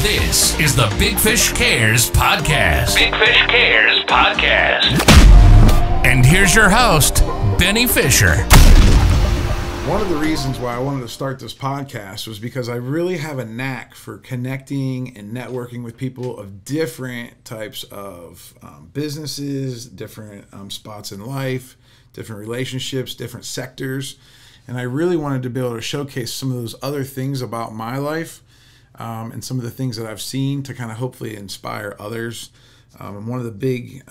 This is the Big Fish Cares Podcast. Big Fish Cares Podcast. And here's your host, Benny Fisher. One of the reasons why I wanted to start this podcast was because I really have a knack for connecting and networking with people of different types of businesses, different spots in life, different relationships, different sectors. And I really wanted to be able to showcase some of those other things about my life and some of the things that I've seen to kind of hopefully inspire others. And one of the big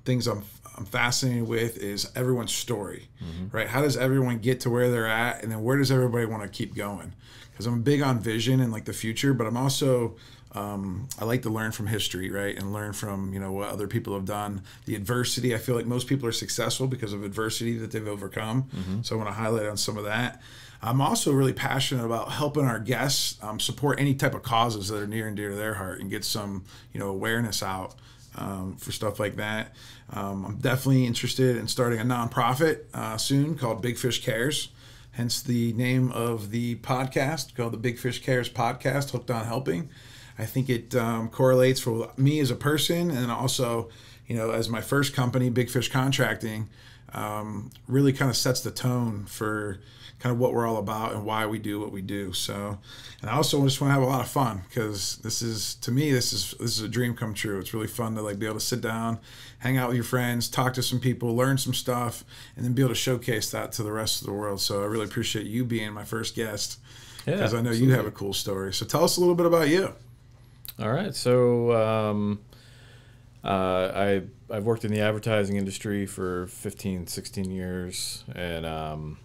things I'm fascinated with is everyone's story, right? How does everyone get to where they're at, and then where does everybody want to keep going? Because I'm big on vision and like the future, but I'm also I like to learn from history, right? And learn from, what other people have done, the adversity. I feel like most people are successful because of adversity that they've overcome. So I want to highlight on some of that. I'm also really passionate about helping our guests support any type of causes that are near and dear to their heart and get some, awareness out for stuff like that. I'm definitely interested in starting a nonprofit soon called Big Fish Cares, hence the name of the podcast called the Big Fish Cares Podcast, Hooked on Helping. I think it correlates for me as a person, and also, as my first company, Big Fish Contracting, really kind of sets the tone for kind of what we're all about and why we do what we do. So, and I also just want to have a lot of fun because this is a dream come true. It's really fun to be able to sit down, hang out with your friends, talk to some people, learn some stuff, and then be able to showcase that to the rest of the world. So I really appreciate you being my first guest because I know you have a cool story. So tell us a little bit about you. All right. So I've worked in the advertising industry for 15, 16 years, and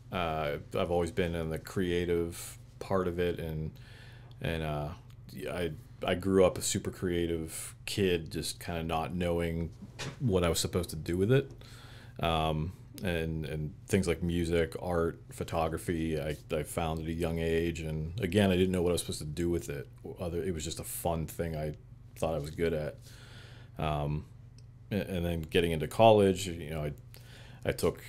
I've always been in the creative part of it, and I grew up a super creative kid, just kind of not knowing what I was supposed to do with it, and things like music, art, photography. I found at a young age, and again, I didn't know what I was supposed to do with it. It was just a fun thing I thought I was good at. And then getting into college, I took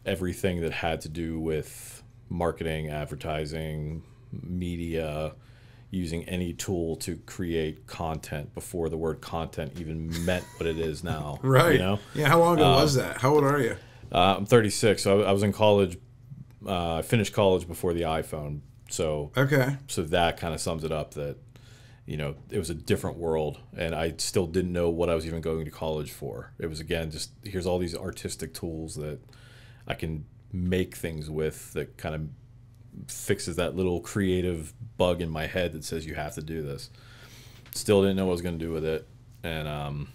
everything that had to do with marketing, advertising, media, using any tool to create content before the word content even meant what it is now. Right. Yeah. How long ago was that? How old are you? I'm 36. So I was in college. I finished college before the iPhone. So okay. So that kind of sums it up that, it was a different world, and I still didn't know what I was even going to college for. It was, again, just here's all these artistic tools that I can make things with that kind of fixes that little creative bug in my head that says you have to do this. Still didn't know what I was going to do with it, and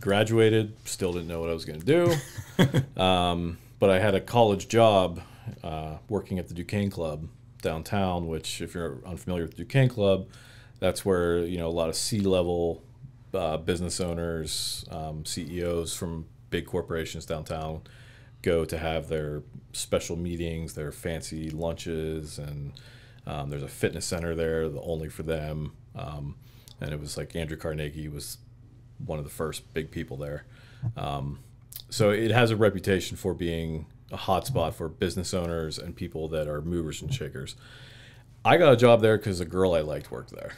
graduated, still didn't know what I was going to do. But I had a college job working at the Duquesne Club downtown, which, if you're unfamiliar with the Duquesne Club, that's where a lot of C-level business owners, CEOs from big corporations downtown go to have their special meetings, their fancy lunches, and there's a fitness center there only for them. And it was like Andrew Carnegie was one of the first big people there. So it has a reputation for being a hotspot for business owners and people that are movers and shakers. I got a job there because a girl I liked worked there.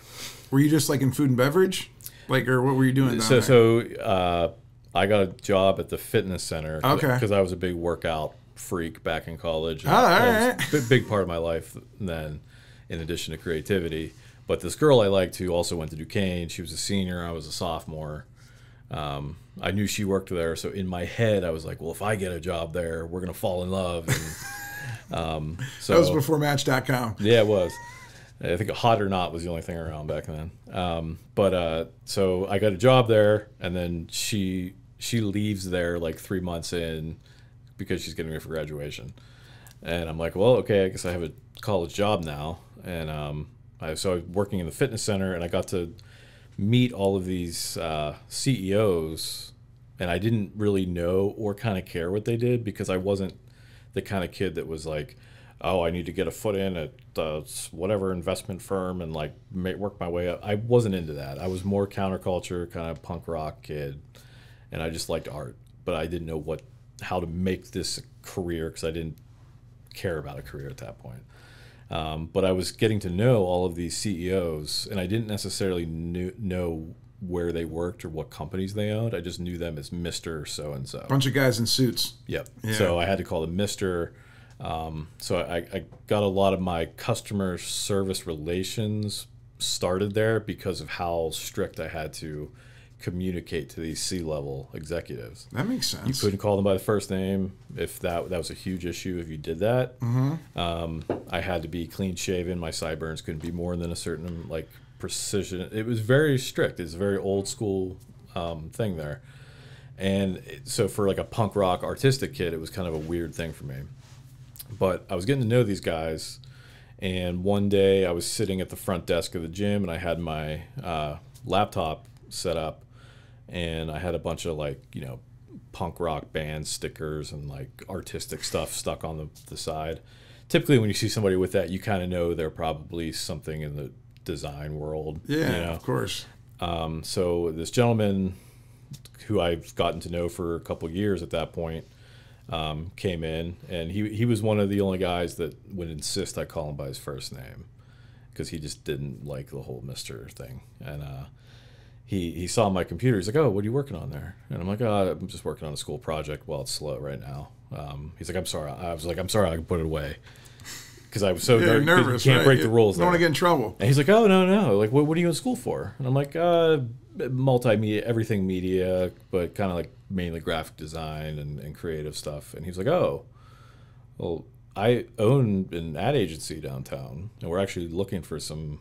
Were you just in food and beverage? Or what were you doing down there? So I got a job at the fitness center because I was a big workout freak back in college. All right. It was a big part of my life then, in addition to creativity. But this girl I liked who also went to Duquesne, she was a senior, I was a sophomore. I knew she worked there, so in my head I was like, well, if I get a job there, we're going to fall in love. And so that was before Match.com. Yeah, it was. I think Hot or Not was the only thing around back then. So I got a job there, and then she leaves there 3 months in because she's getting ready for graduation. And I'm like, well, okay, I guess I have a college job now. And so I was working in the fitness center, and I got to meet all of these CEOs, and I didn't really know or kind of care what they did because I wasn't the kind of kid that was like, oh, I need to get a foot in at whatever investment firm and work my way up. I wasn't into that. I was more counterculture, kind of punk rock kid, and I just liked art. But I didn't know how to make this a career because I didn't care about a career at that point. But I was getting to know all of these CEOs, and I didn't necessarily know where they worked or what companies they owned. I just knew them as Mr. So-and-so. Bunch of guys in suits. Yep. Yeah. So I had to call them Mr. So I got a lot of my customer service relations started there because of how strict I had to communicate to these C-level executives. That makes sense. You couldn't call them by the first name if that was a huge issue if you did that. I had to be clean shaven. My sideburns couldn't be more than a certain like precision. It was very strict. It's a very old school thing there. And so for like a punk rock artistic kid, it was kind of a weird thing for me. But I was getting to know these guys, and one day I was sitting at the front desk of the gym, and I had my laptop set up, and I had a bunch of like, you know, punk rock band stickers and like artistic stuff stuck on the side. Typically when you see somebody with that, you kind of know they're probably something in the design world. Yeah, you know? of course. So this gentleman who I've gotten to know for a couple of years at that point came in, and he was one of the only guys that would insist I call him by his first name because he just didn't like the whole Mr. thing. And he saw my computer. He's like, "Oh, what are you working on there?" And I'm like, "Oh, I'm just working on a school project while it's slow right now." He's like, "I'm sorry." I was like, "I'm sorry, I can put it away." Because I was so nervous. You can't break the rules. Don't want to get in trouble. And he's like, "Oh, no. Like, what are you in school for?" And I'm like, multimedia, everything media, but kind of like mainly graphic design and creative stuff. And he's like, "Oh, well, I own an ad agency downtown, and we're actually looking for some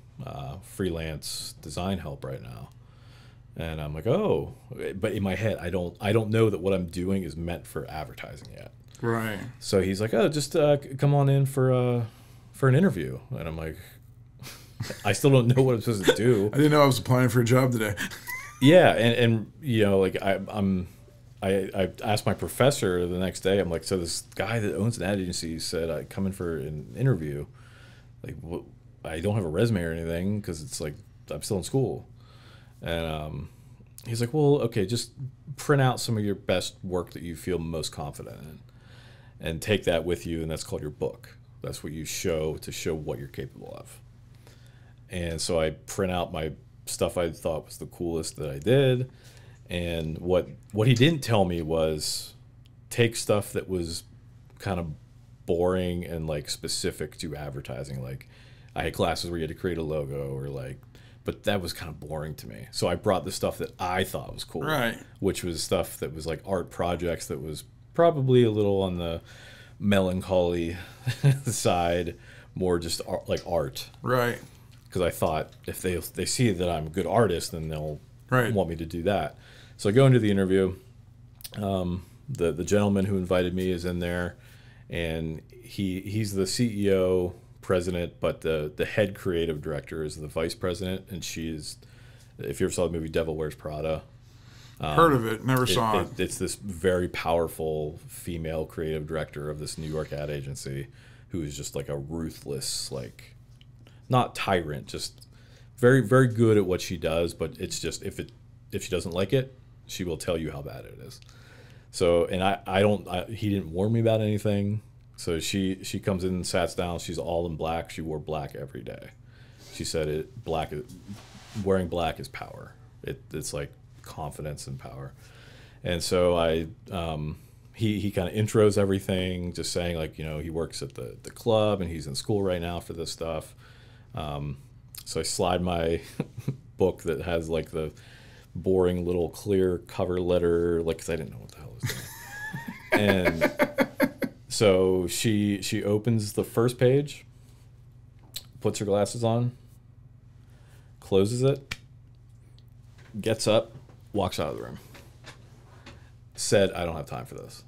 freelance design help right now." And I'm like, "Oh," but in my head, I don't know that what I'm doing is meant for advertising yet. Right. So he's like, "Oh, just come on in for an interview." And I'm like, I still don't know what I'm supposed to do. I didn't know I was applying for a job today. Yeah, and you know, like I asked my professor the next day. I'm like, "So this guy that owns an ad agency said I come in for an interview. Like, I don't have a resume or anything because it's like I'm still in school." And he's like, "Well, okay, just print out some of your best work that you feel most confident in, and take that with you, and that's called your book. That's what you show to show what you're capable of." And so I print out my stuff I thought was the coolest that I did. And what he didn't tell me was take stuff that was kind of boring and like specific to advertising. Like I had classes where you had to create a logo or like, but that was kind of boring to me. So I brought the stuff that I thought was cool, right? Which was stuff that was like art projects that was probably a little on the melancholy side, more just like art, right? Because I thought if they see that I'm a good artist, then they'll right. want me to do that. So I go into the interview. The gentleman who invited me is in there, and he's the CEO, president, but the head creative director is the vice president, and she's, if you ever saw the movie Devil Wears Prada. Heard of it, never saw it. It's this very powerful female creative director of this New York ad agency who is just like a ruthless, like, not tyrant, just very, very good at what she does, but it's just if she doesn't like it, she will tell you how bad it is. So, and he didn't warn me about anything. So she comes in and sat down. She's all in black. She wore black every day. She said wearing black is power. It's like confidence and power. And so he kind of intros everything, just saying like, you know, he works at the club and he's in school right now for this stuff. So I slide my book that has like the boring little clear cover letter, like, because I didn't know what the hell it was doing. And so she opens the first page, puts her glasses on, closes it, gets up, walks out of the room. Said, "I don't have time for this."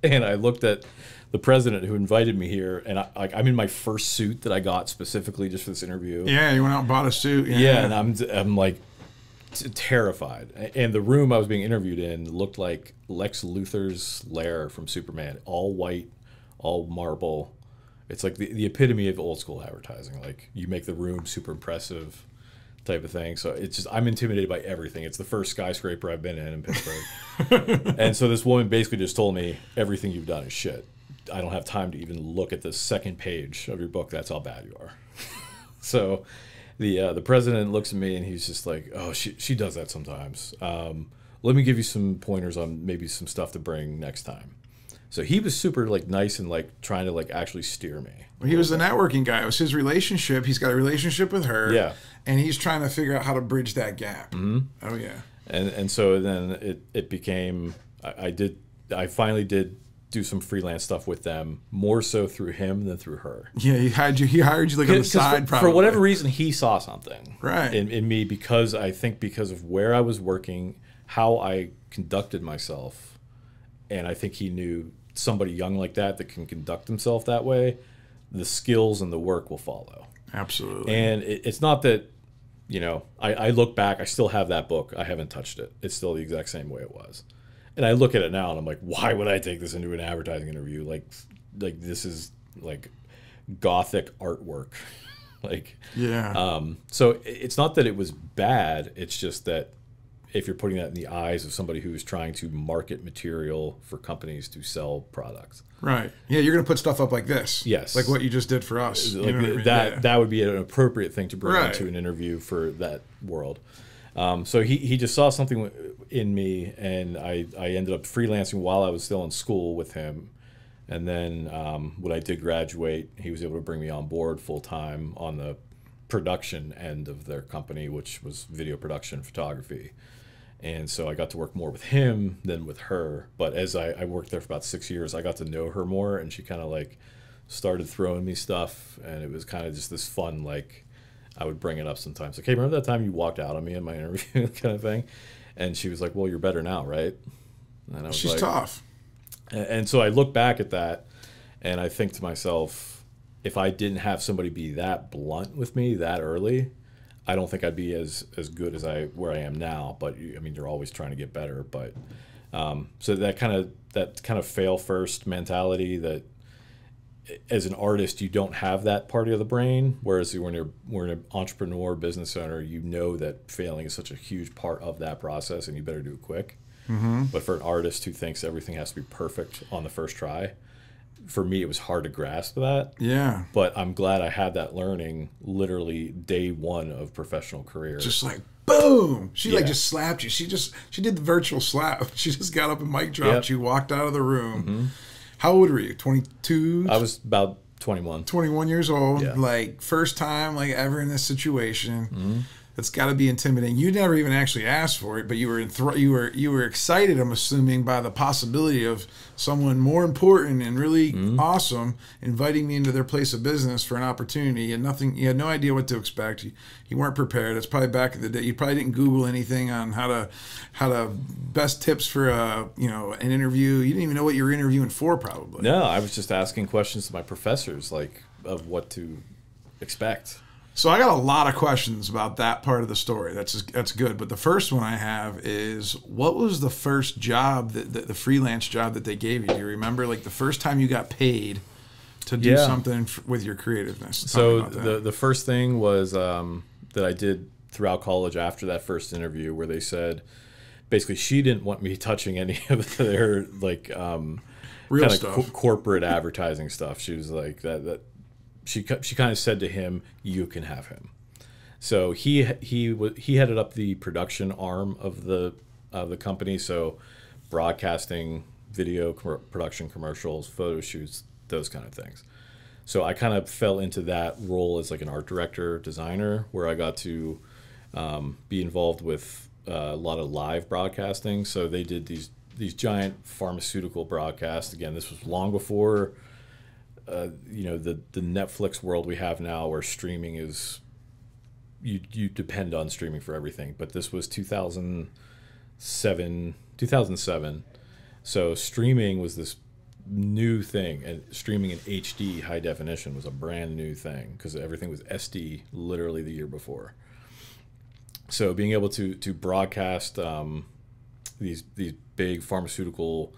And I looked at the president who invited me here, and I'm in my first suit that I got specifically just for this interview. Yeah, you went out and bought a suit. Yeah, and I'm like terrified. And the room I was being interviewed in looked like Lex Luthor's lair from Superman, all white, all marble. It's like the epitome of old school advertising. Like you make the room super impressive, type of thing. So it's just, I'm intimidated by everything. It's the first skyscraper I've been in Pittsburgh. And so this woman basically just told me everything you've done is shit. I don't have time to even look at the second page of your book. That's how bad you are. So the president looks at me and he's just like, oh, she does that sometimes. Let me give you some pointers on maybe some stuff to bring next time. So he was super like nice and like trying to like actually steer me. Well, he was the networking guy. It was his relationship. He's got a relationship with her. Yeah. And he's trying to figure out how to bridge that gap. Mm-hmm. Oh yeah. And so then it became, I finally did do some freelance stuff with them, more so through him than through her. Yeah, he hired you like on the side, probably. For whatever reason, he saw something right in me, because I think because of where I was working, how I conducted myself, and I think he knew somebody young like that can conduct himself that way, the skills and the work will follow. Absolutely. And it's not that, I look back, I still have that book. I haven't touched it. It's still the exact same way it was. And I look at it now and I'm like, why would I take this into an advertising interview? Like this is like gothic artwork. Yeah. So it's not that it was bad. It's just that if you're putting that in the eyes of somebody who's trying to market material for companies to sell products. Right. Yeah, you're going to put stuff up like this. Yes. Like what you just did for us. Like that would be an appropriate thing to bring into an interview for that world. So he just saw something in me, and I ended up freelancing while I was still in school with him. And then when I did graduate, he was able to bring me on board full-time on the production end of their company, which was video production photography. And so I got to work more with him than with her. But as I worked there for about 6 years, I got to know her more, and she kind of like started throwing me stuff, and it was kind of just this fun, like, I would bring it up sometimes. Like, hey, remember that time you walked out on me in my interview kind of thing? And she was like, well, you're better now, right? And I was She's tough. And so I look back at that, and I think to myself, if I didn't have somebody be that blunt with me that early, I don't think I'd be as good as where I am now. But I mean, you're always trying to get better. But so that kind of fail first mentality, that as an artist you don't have that part of the brain, whereas when you're an entrepreneur, business owner, you know that failing is such a huge part of that process, and you better do it quick. Mm-hmm. But for an artist who thinks everything has to be perfect on the first try, for me, it was hard to grasp that. Yeah. But I'm glad I had that learning literally day one of professional career. Just like, boom! She like just slapped you. She did the virtual slap. She just got up and mic dropped you, walked out of the room. Mm-hmm. How old were you? 22? I was about 21. 21 years old. Yeah. Like, first time like ever in this situation. Mm-hmm. It's got to be intimidating. You never even actually asked for it, but you were excited, I'm assuming, by the possibility of someone more important and really awesome inviting me into their place of business for an opportunity. You had no idea what to expect. You weren't prepared. It's probably back in the day. You probably didn't Google anything on how to best tips for an interview. You didn't even know what you were interviewing for, probably. No, I was just asking questions to my professors, like, of what to expect. So I got a lot of questions about that part of the story. That's good. But the first one I have is, what was the first job, the freelance job that they gave you? Do you remember, like, the first time you got paid to do something with your creativeness? So the first thing was that I did throughout college after that first interview, where they said, basically, she didn't want me touching any of their, like, real stuff, corporate advertising stuff. She was like, that. She kind of said to him, "You can have him." So he headed up the production arm of the company. So broadcasting, video production, commercials, photo shoots, those kind of things. So I kind of fell into that role as like an art director, designer, where I got to be involved with a lot of live broadcasting. So they did these giant pharmaceutical broadcasts. Again, this was long before. The Netflix world we have now, where streaming is, you depend on streaming for everything. But this was 2007. So streaming was this new thing, and streaming in HD high definition was a brand new thing, because everything was SD literally the year before. So being able to broadcast these big pharmaceutical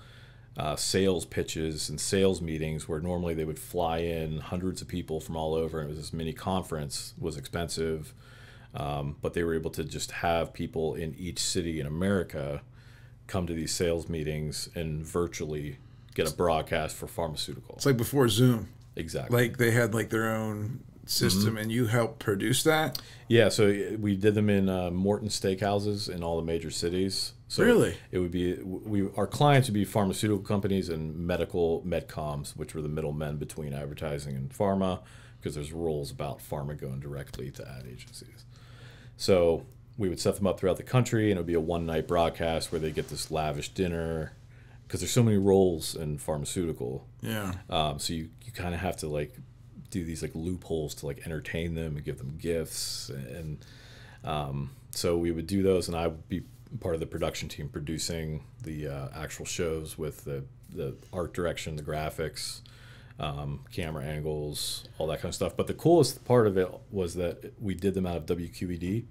sales pitches and sales meetings, where normally they would fly in hundreds of people from all over, and it was this mini conference, was expensive, but they were able to just have people in each city in America come to these sales meetings and virtually get a broadcast for pharmaceutical. It's like before Zoom. Exactly. Like they had like their own system, and you helped produce that. Yeah, so we did them in Morton steakhouses in all the major cities. So Really? it would be our clients would be pharmaceutical companies and medical medcoms, which were the middlemen between advertising and pharma, because there's rules about pharma going directly to ad agencies. So we would set them up throughout the country, and it would be a one-night broadcast where they get this lavish dinner, because there's so many roles in pharmaceutical. Yeah. So you kind of have to like do these like loopholes to like entertain them and give them gifts, and so we would do those, and I would be part of the production team producing the actual shows with the art direction, the graphics, camera angles, all that kind of stuff. But the coolest part of it was that we did them out of WQED.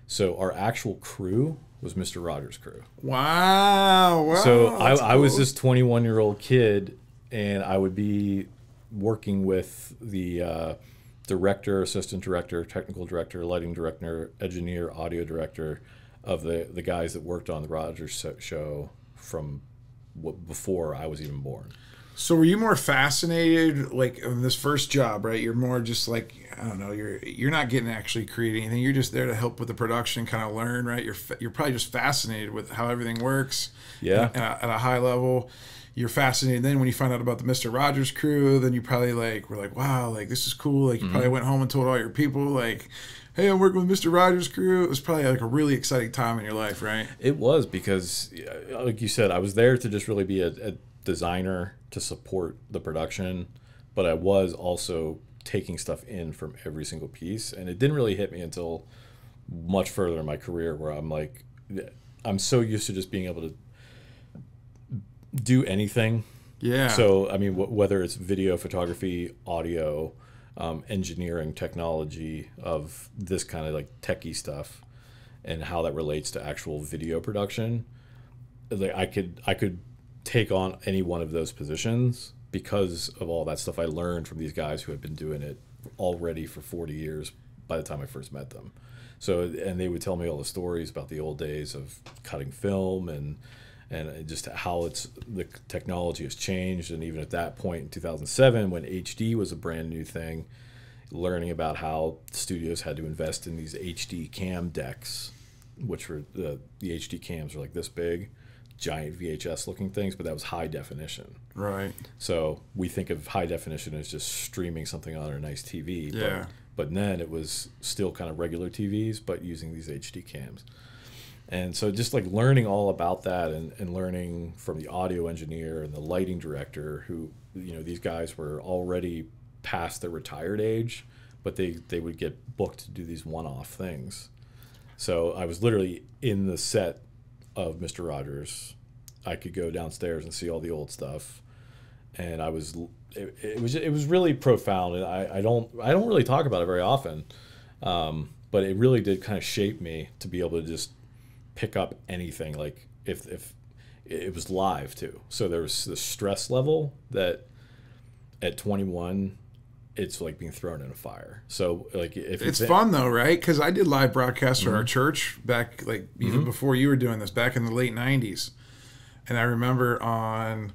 So our actual crew was Mr. Rogers' crew. Wow. So I was cool. this 21-year-old kid, and I would be working with the director, assistant director, technical director, lighting director, engineer, audio director of the guys that worked on the Rogers show from before I was even born. So were you more fascinated, like in this first job, right? You're more just like, I don't know, you're not getting to actually create anything. You're just there to help with the production, kind of learn, right? You're probably just fascinated with how everything works. Yeah. At a high level. You're fascinated. Then when you find out about the Mr. Rogers crew, then you probably like were like, wow, like this is cool. Like you probably went home and told all your people like, hey, I'm working with Mr. Rogers' crew. It was probably like a really exciting time in your life, right? It was, because like you said, I was there to just really be a designer to support the production, but I was also taking stuff in from every single piece, and it didn't really hit me until much further in my career, where I'm like, I'm so used to just being able to do anything. Yeah. So I mean, whether it's video, photography, audio, engineering, technology of this kind of like techie stuff, and how that relates to actual video production, like I could take on any one of those positions because of all that stuff I learned from these guys who had been doing it already for 40 years by the time I first met them. So, and they would tell me all the stories about the old days of cutting film and just how the technology has changed. And even at that point in 2007, when HD was a brand new thing, learning about how studios had to invest in these HD cam decks, which were the HD cams were like this big, giant VHS looking things, but that was high definition. Right. So we think of high definition as just streaming something on a nice TV. Yeah. But then it was still kind of regular TVs, but using these HD cams. And so just like learning all about that, and learning from the audio engineer and the lighting director, who, you know, these guys were already past their retired age, but they would get booked to do these one-off things. So I was literally in the set of Mr. Rogers. I could go downstairs and see all the old stuff, and it was really profound. And I don't really talk about it very often, but it really did kind of shape me to be able to just pick up anything. Like if it was live too, so there was this stress level that at 21 it's like being thrown in a fire. So like if it's fun though, right? Because I did live broadcasts for our church back, like even before you were doing this, back in the late 90s. And I remember on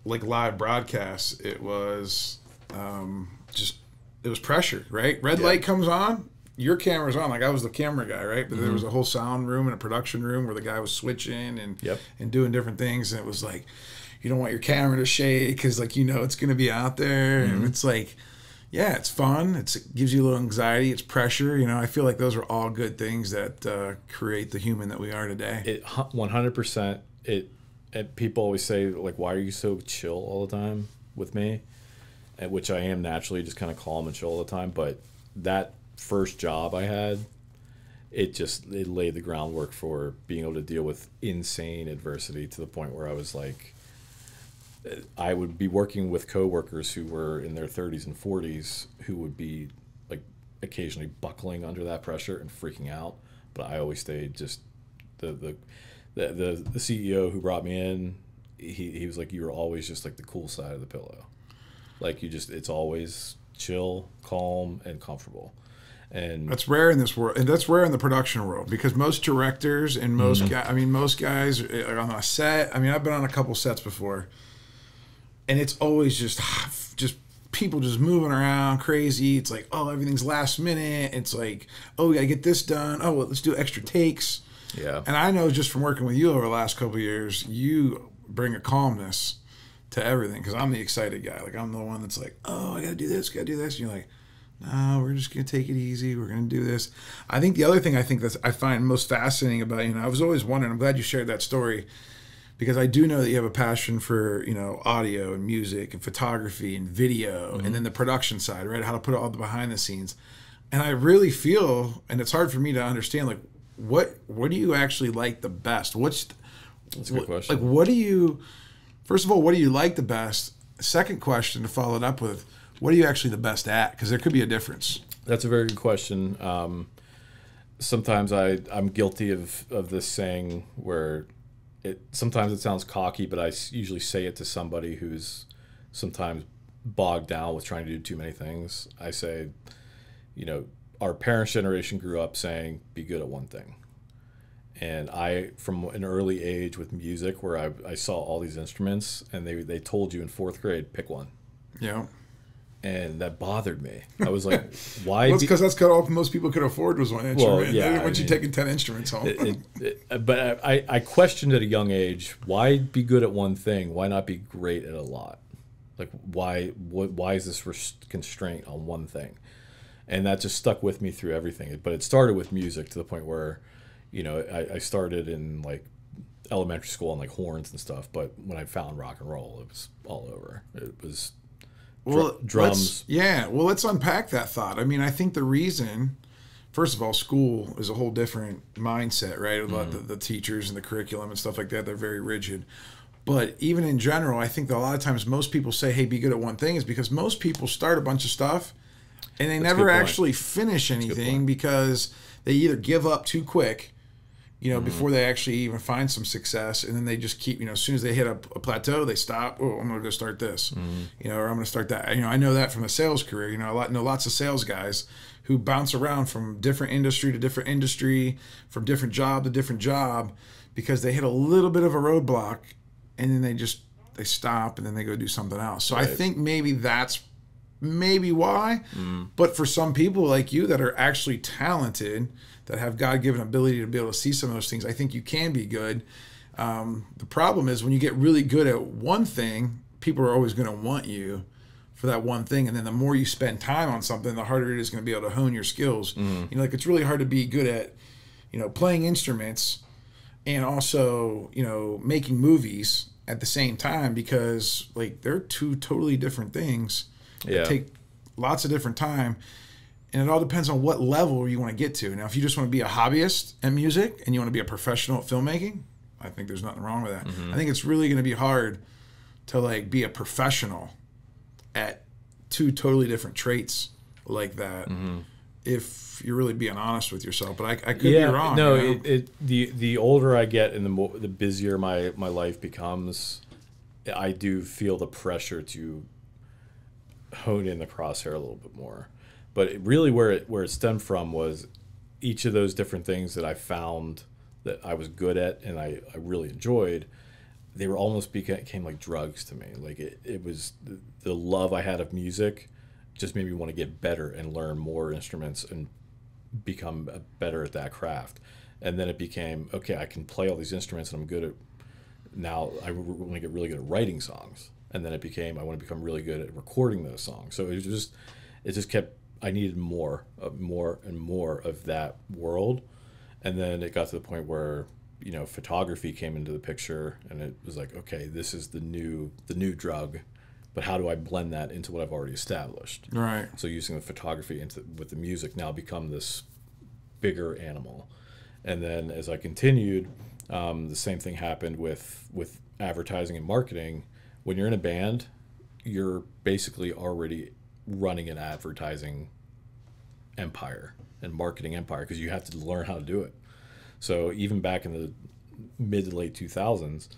like live broadcasts, it was it was pressure, right? Red light comes on, your camera's on. Like I was the camera guy, right? But there was a whole sound room and a production room where the guy was switching and doing different things. And it was like, you don't want your camera to shake because like, you know, it's going to be out there. And it's like, yeah, it's fun. It gives you a little anxiety. It's pressure. You know, I feel like those are all good things that create the human that we are today. It 100%. And people always say like, why are you so chill all the time with me? And which I am naturally, just kind of calm and chill all the time. But that first job I had, it laid the groundwork for being able to deal with insane adversity, to the point where I was like, I would be working with coworkers who were in their 30s and 40s who would be like occasionally buckling under that pressure and freaking out. But I always stayed just the CEO who brought me in. He was like, you were always just like the cool side of the pillow. Like it's always chill, calm, and comfortable. And that's rare in this world, and that's rare in the production world, because most directors and most guys, I mean, most guys are on a set. I mean, I've been on a couple sets before. and it's always just people just moving around crazy. It's like, oh, everything's last minute. It's like, oh, we gotta get this done. Oh, well, let's do extra takes. Yeah. And I know just from working with you over the last couple of years, you bring a calmness to everything, because I'm the excited guy. Like, I'm the one that's like, oh, I gotta do this, gotta do this. And you're like, no, we're just gonna take it easy. We're gonna do this. I think the other thing I find most fascinating about I was always wondering. I'm glad you shared that story, because I do know that you have a passion for audio and music and photography and video, and then the production side, right? How to put all the behind the scenes. And I really feel, and it's hard for me to understand, like, what do you actually like the best? That's a good question. Like, first of all, what do you like the best? Second question to follow it up with, what are you actually the best at? Because there could be a difference. That's a very good question. Sometimes I'm guilty of this saying where sometimes it sounds cocky, but I usually say it to somebody who's sometimes bogged down with trying to do too many things. I say, our parents' generation grew up saying, be good at one thing. And I, from an early age with music, where I saw all these instruments, and they told you in 4th grade, pick one. Yeah. And that bothered me. I was like, why? Well, it's because that's all most people could afford was one instrument. Well, yeah, Once you taking 10 instruments home. But I questioned at a young age, why be good at one thing? Why not be great at a lot? Like, why is this constraint on one thing? And that just stuck with me through everything. But it started with music to the point where, I started in like elementary school on like horns and stuff. But when I found rock and roll, it was all over. It was drums. Let's unpack that thought. I mean, I think the reason, first of all, school is a whole different mindset, right? About the teachers and the curriculum and stuff like that. They're very rigid. But even in general, I think that a lot of times most people say, hey, be good at one thing, is because most people start a bunch of stuff and they never actually finish anything, because they either give up too quick, before they actually even find some success, and then they just keep, as soon as they hit a plateau, they stop. Oh, I'm going to go start this, or I'm going to start that. I know that from a sales career. I know lots of sales guys who bounce around from different industry to different industry, from different job to different job, because they hit a little bit of a roadblock, and then they stop, and then they go do something else. So right. I think maybe that's why. But for some people like you that are actually talented, that have God-given ability to be able to see some of those things, I think you can be good. The problem is when you get really good at one thing, people are always going to want you for that one thing. And then the more you spend time on something, the harder it is going to be able to hone your skills. It's really hard to be good at, playing instruments and also, making movies at the same time, because like they're two totally different things. That take lots of different time. And it all depends on what level you want to get to. Now, if you just want to be a hobbyist at music and you want to be a professional at filmmaking, I think there's nothing wrong with that. I think it's really going to be hard to like be a professional at two totally different traits like that, if you're really being honest with yourself. But I could be wrong. No, the older I get and the busier my life becomes, I do feel the pressure to hone in the crosshair a little bit more. But really where it stemmed from was each of those different things that I found that I was good at and I really enjoyed, they were almost became like drugs to me. Like it was the love I had of music just made me want to get better and learn more instruments and become better at that craft. And then it became, okay, I can play all these instruments and I'm good at, now I want to get really good at writing songs. And then it became, I want to become really good at recording those songs. So it just kept, I needed more and more of that world. And then it got to the point where, photography came into the picture, and it was like, okay, this is the new drug, but how do I blend that into what I've already established? Right. So using the photography with the music now become this bigger animal. And then as I continued, the same thing happened with advertising and marketing. When you're in a band, you're basically already running an advertising empire and marketing empire, because you have to learn how to do it. So even back in the mid to late 2000s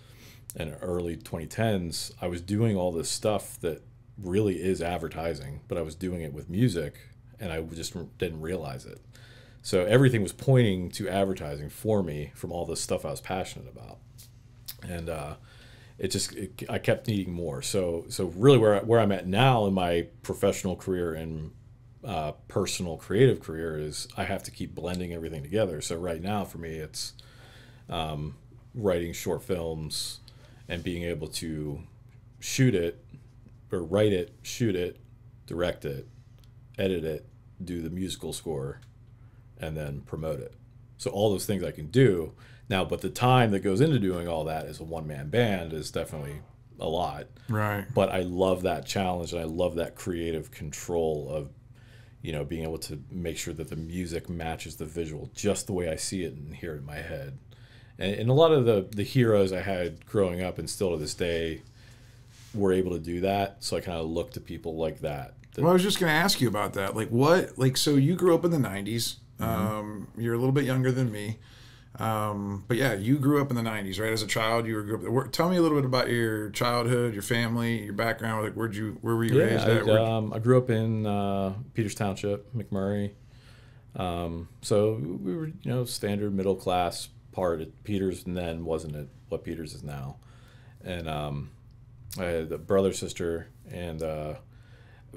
and early 2010s, I was doing all this stuff that really is advertising, but I was doing it with music, and I just didn't realize it. So everything was pointing to advertising for me from all this stuff I was passionate about. And I kept needing more. So really where I'm at now in my professional career and personal creative career is I have to keep blending everything together. So right now for me, it's writing short films and being able to shoot it or write it, shoot it, direct it, edit it, do the musical score, and then promote it. So all those things I can do now, but the time that goes into doing all that as a one-man band is definitely a lot. Right. But I love that challenge, and I love that creative control of, being able to make sure that the music matches the visual just the way I see it and hear it in my head. And a lot of the heroes I had growing up and still to this day were able to do that. So I kind of look to people like that. Well, I was just going to ask you about that. So you grew up in the 90s. You're a little bit younger than me. But yeah, you grew up in the 90s, right? As a child, tell me a little bit about your childhood, your family, your background. Like, where were you raised at? I grew up in Peters Township, McMurray. So we were, standard middle class part at Peters, and then wasn't what Peters is now. And I had a brother, sister, and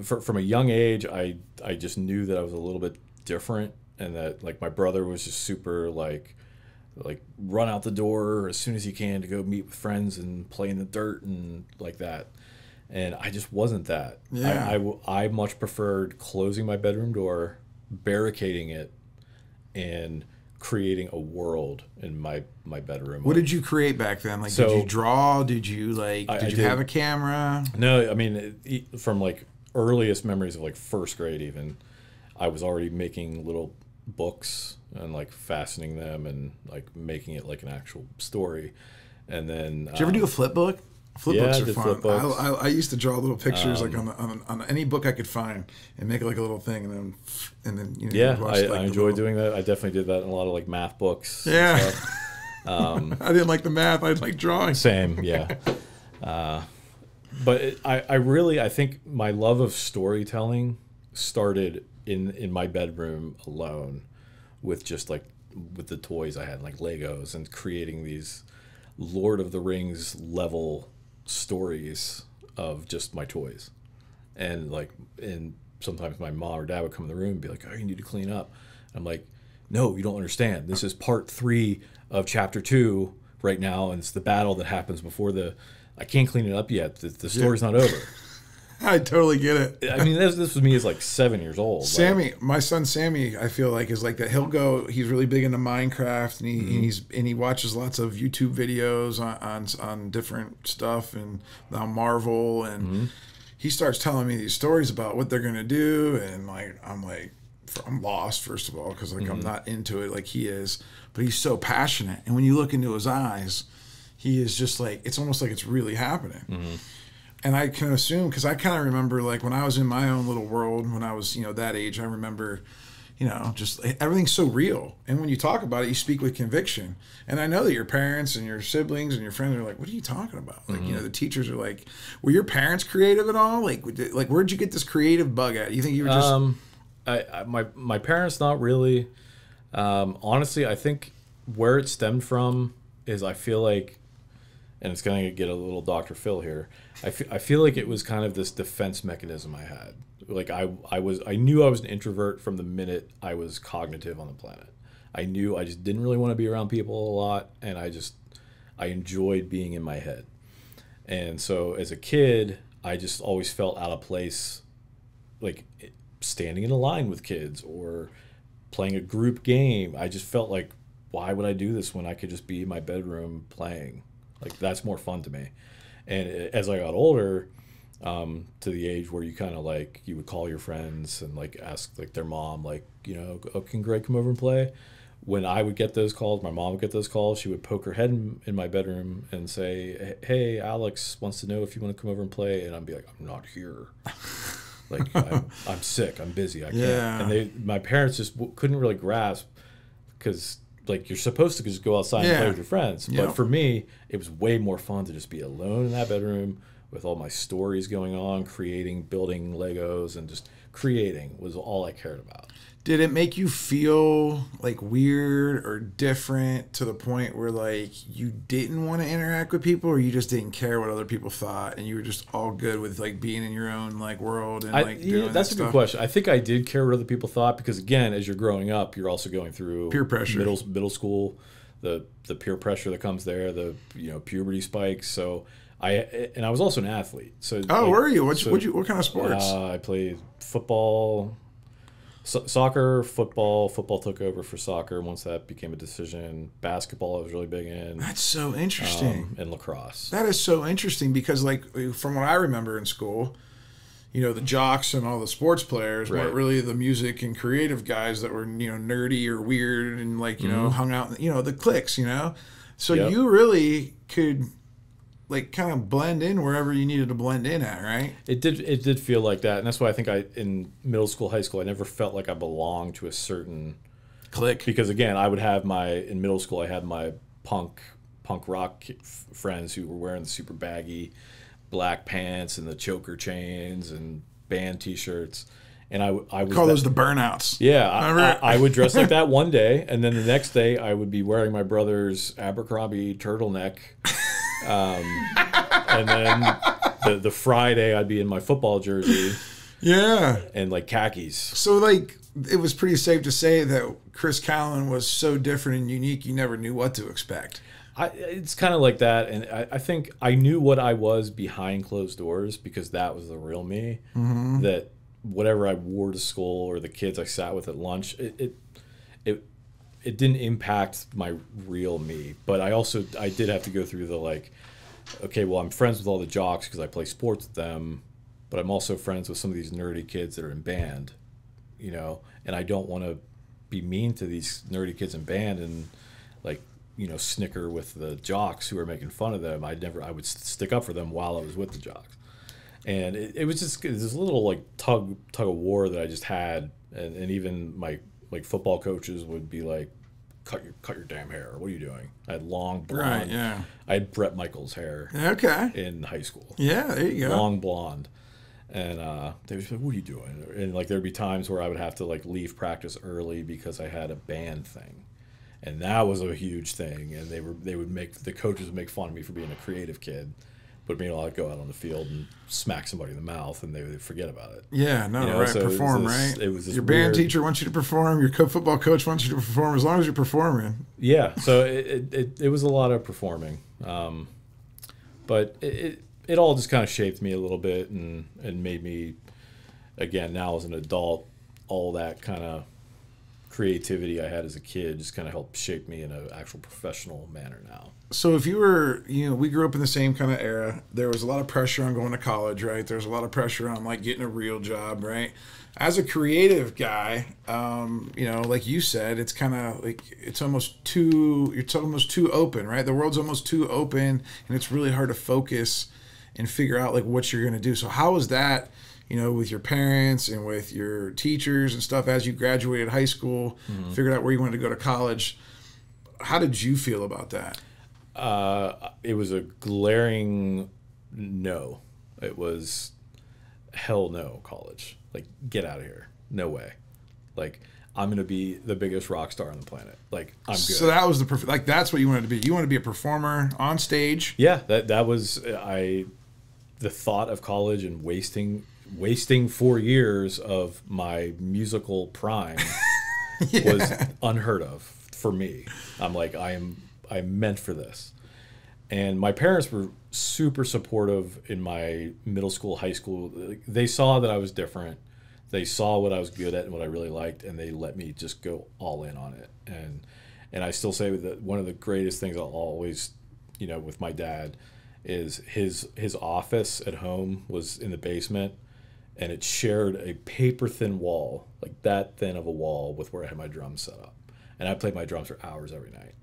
from a young age, I just knew that I was a little bit different, and that like my brother was just super like run out the door as soon as he can to go meet with friends and play in the dirt and like that. And I just wasn't that. Yeah. I much preferred closing my bedroom door, barricading it, and creating a world in my bedroom. What did you create back then? Like, did you draw? Did you did you have a camera? No, I mean, from like earliest memories of like first grade even, I was already making little books and like fastening them and like making it like an actual story. And then did you ever do a flip book? Flip books are fun. Flip books. I used to draw little pictures like on any book I could find and make it like a little thing, and then I enjoy doing that. I definitely did that in a lot of like math books. Yeah. I didn't like the math. I like drawing. Same, yeah. But I think my love of storytelling started in my bedroom alone, with the toys I had, like Legos, and creating these Lord of the Rings level stories of just my toys. And sometimes my mom or dad would come in the room and be like, "Oh, you need to clean up." I'm like, "No, you don't understand. This is part 3 of chapter 2 right now, and it's the battle that happens before I can't clean it up yet. The story's not over." I totally get it. I mean, this was me as like 7 years old. Sammy, my son Sammy, I feel like is like that. He's really big into Minecraft, and he watches lots of YouTube videos on different stuff and on Marvel, and he starts telling me these stories about what they're gonna do, and I'm lost, first of all, because I'm not into it like he is, but he's so passionate, and when you look into his eyes, he is just like, it's almost like it's really happening. And I can assume, because I kind of remember, like, when I was in my own little world, when I was, that age, I remember, just everything's so real. And when you talk about it, you speak with conviction. And I know that your parents and your siblings and your friends are like, "What are you talking about?" Like, the teachers are like, "Were your parents creative at all? Like, where'd you get this creative bug at? You think you were just..." My parents, not really. Honestly, I think where it stemmed from is I feel like, and it's going to get a little Dr. Phil here, I feel like it was kind of this defense mechanism I had. Like I knew I was an introvert from the minute I was cognitive on the planet. I knew I just didn't really want to be around people a lot, and I enjoyed being in my head. And so as a kid, I just always felt out of place, like standing in a line with kids or playing a group game. I just felt like, why would I do this when I could just be in my bedroom playing? Like, that's more fun to me. And as I got older, to the age where you kind of like, you would call your friends and like ask like their mom, like, "Oh, can Greg come over and play?" When I would get those calls, my mom would get those calls, she would poke her head in my bedroom and say, "Hey, Alex wants to know if you want to come over and play." And I'd be like, "I'm not here." Like, I'm sick, I'm busy, I can't. Yeah. And my parents just couldn't really grasp, because like, you're supposed to just go outside and play with your friends. But for me, it was way more fun to just be alone in that bedroom with all my stories going on, building Legos, and just creating was all I cared about. Did it make you feel like weird or different to the point where like you didn't want to interact with people, or you just didn't care what other people thought and you were just all good with like being in your own like world and like doing that's that a stuff? good question. I think I did care what other people thought because again, as you're growing up, you're also going through Peer pressure. middle school, the peer pressure that comes there, the puberty spikes. So I was also an athlete. So were you? What kind of sports? I played football. Soccer, football took over for soccer once that became a decision. Basketball I was really big in. That's so interesting. And lacrosse. That is so interesting because like from what I remember in school, the jocks and all the sports players weren't really the music and creative guys that were, nerdy or weird and like, hung out, the cliques, So you really could like kind of blend in wherever you needed to blend in at, right? It did feel like that, and that's why I think in middle school, high school, I never felt like I belonged to a certain clique. Because again, in middle school I had my punk rock friends who were wearing the super baggy black pants and the choker chains and band T-shirts, and I would call those the burnouts. Yeah, I would dress like that one day, and then the next day I would be wearing my brother's Abercrombie turtleneck. And then the Friday I'd be in my football jersey. Yeah. And like khakis. So like it was pretty safe to say that Chris Callen was so different and unique you never knew what to expect. It's kind of like that, and I think I knew what I was behind closed doors because that was the real me. Mm-hmm. That whatever I wore to school or the kids I sat with at lunch, it didn't impact my real me. But I did have to go through the like, okay, well, I'm friends with all the jocks because I play sports with them, but I'm also friends with some of these nerdy kids that are in band, and I don't want to be mean to these nerdy kids in band and like, snicker with the jocks who are making fun of them. I would stick up for them while I was with the jocks. And it was just this little like tug of war that I just had, and even my like football coaches would be like, cut your damn hair. What are you doing? I had long blonde. Right, yeah. I had Brett Michaels hair. Okay. In high school. Yeah, there you go. Long blonde. And they would be like, what are you doing? And like there'd be times where I would have to like leave practice early because I had a band thing. And that was a huge thing. And the coaches would make fun of me for being a creative kid. But meanwhile, I'd go out on the field and smack somebody in the mouth, and they would forget about it. Yeah, right. So perform, right? It was your band teacher wants you to perform. Your football coach wants you to perform. As long as you're performing. Yeah. So it was a lot of performing, but it all just kind of shaped me a little bit and made me, again, now as an adult, all that kind of creativity I had as a kid just kind of helped shape me in an actual professional manner now. So if you were, we grew up in the same kind of era. There was a lot of pressure on going to college, right? There's a lot of pressure on like getting a real job, right? As a creative guy, like you said, it's kind of like it's almost too open, right? The world's almost too open, and it's really hard to focus and figure out like what you're going to do. So how was that? With your parents and with your teachers and stuff as you graduated high school, figured out where you wanted to go to college. How did you feel about that? It was a glaring no. It was hell no, college. Like, get out of here. No way. Like, I'm going to be the biggest rock star on the planet. Like, I'm good. So that was that's what you wanted to be. You wanted to be a performer on stage. Yeah, that was the thought of college and wasting 4 years of my musical prime was unheard of for me. I'm like, I'm meant for this. And my parents were super supportive in my middle school, high school. They saw that I was different. They saw what I was good at and what I really liked, and they let me just go all in on it. And I still say that one of the greatest things I'll always, with my dad is his office at home was in the basement, and it shared a paper thin wall, like that thin of a wall, with where I had my drums set up. And I played my drums for hours every night.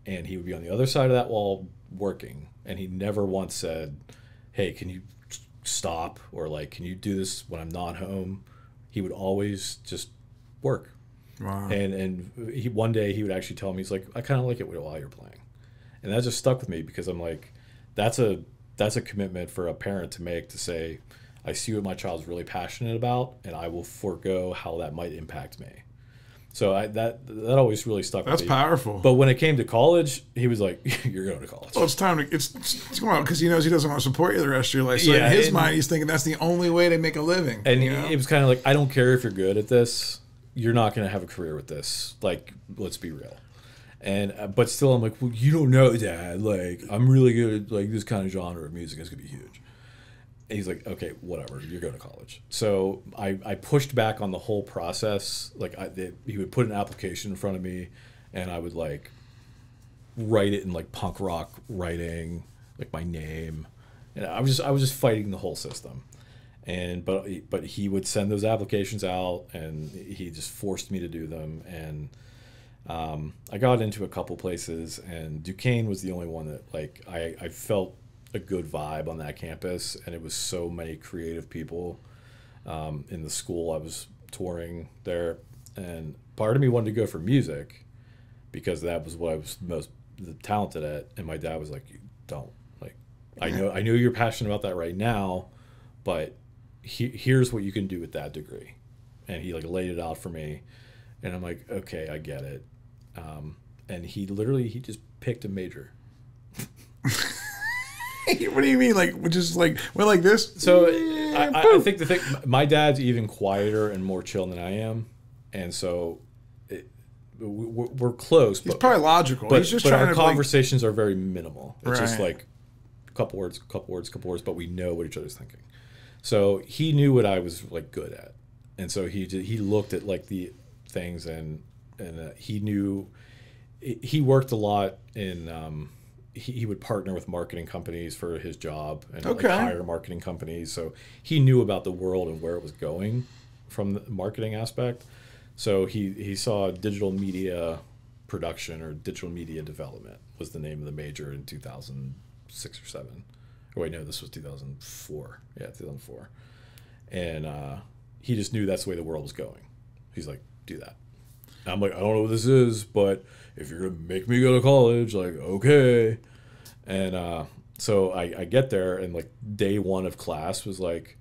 And he would be on the other side of that wall working, and he never once said, hey, can you stop? Or like, can you do this when I'm not home? He would always just work. Wow. And one day he would actually tell me, he's like, I kind of like it while you're playing. And that just stuck with me because I'm like, that's a commitment for a parent to make, to say, I see what my child's really passionate about, and I will forego how that might impact me. So that always really stuck with me. That's powerful. But when it came to college, he was like, "You're going to college." Well, it's time to it's well, because he knows he doesn't want to support you the rest of your life. So Yeah, in his and- mind, he's thinking that's the only way to make a living. And you know? it was kind of like, I don't care if you're good at this, you're not going to have a career with this. Like, let's be real. And but still, I'm like, well, you don't know, Dad. Like, I'm really good at like this kind of genre of music. It's gonna be huge. And he's like, okay, whatever. You're going to college. So I pushed back on the whole process. Like, he would put an application in front of me, and I would like write it in like punk rock writing, like my name, and I was just fighting the whole system. And but he would send those applications out, and he just forced me to do them. And I got into a couple places, and Duquesne was the only one that like I felt a good vibe on that campus, and it was so many creative people in the school I was touring there. And part of me wanted to go for music because that was what I was most talented at. And my dad was like, "You don't like. I know you're passionate about that right now, but here's what you can do with that degree." And he like laid it out for me, and I'm like, "Okay, I get it." And he just picked a major. What do you mean? Like, just like, we're like this? So I think my dad's even quieter and more chill than I am. And so we're close. He's probably logical. He's just trying our to conversations are very minimal. It's just Right. like a couple words, but we know what each other's thinking. So he knew what I was like good at. And so he looked at like the things and he knew he worked a lot in he would partner with marketing companies for his job and like, hire marketing companies. So he knew about the world and where it was going from the marketing aspect. So he saw digital media production or digital media development was the name of the major in 2006 or 7. Oh, wait, no, this was 2004. Yeah, 2004. And he just knew that's the way the world was going. He's like, do that. And I'm like, I don't know what this is, but if you're going to make me go to college, like, okay. And so I get there, and like day one of class was like,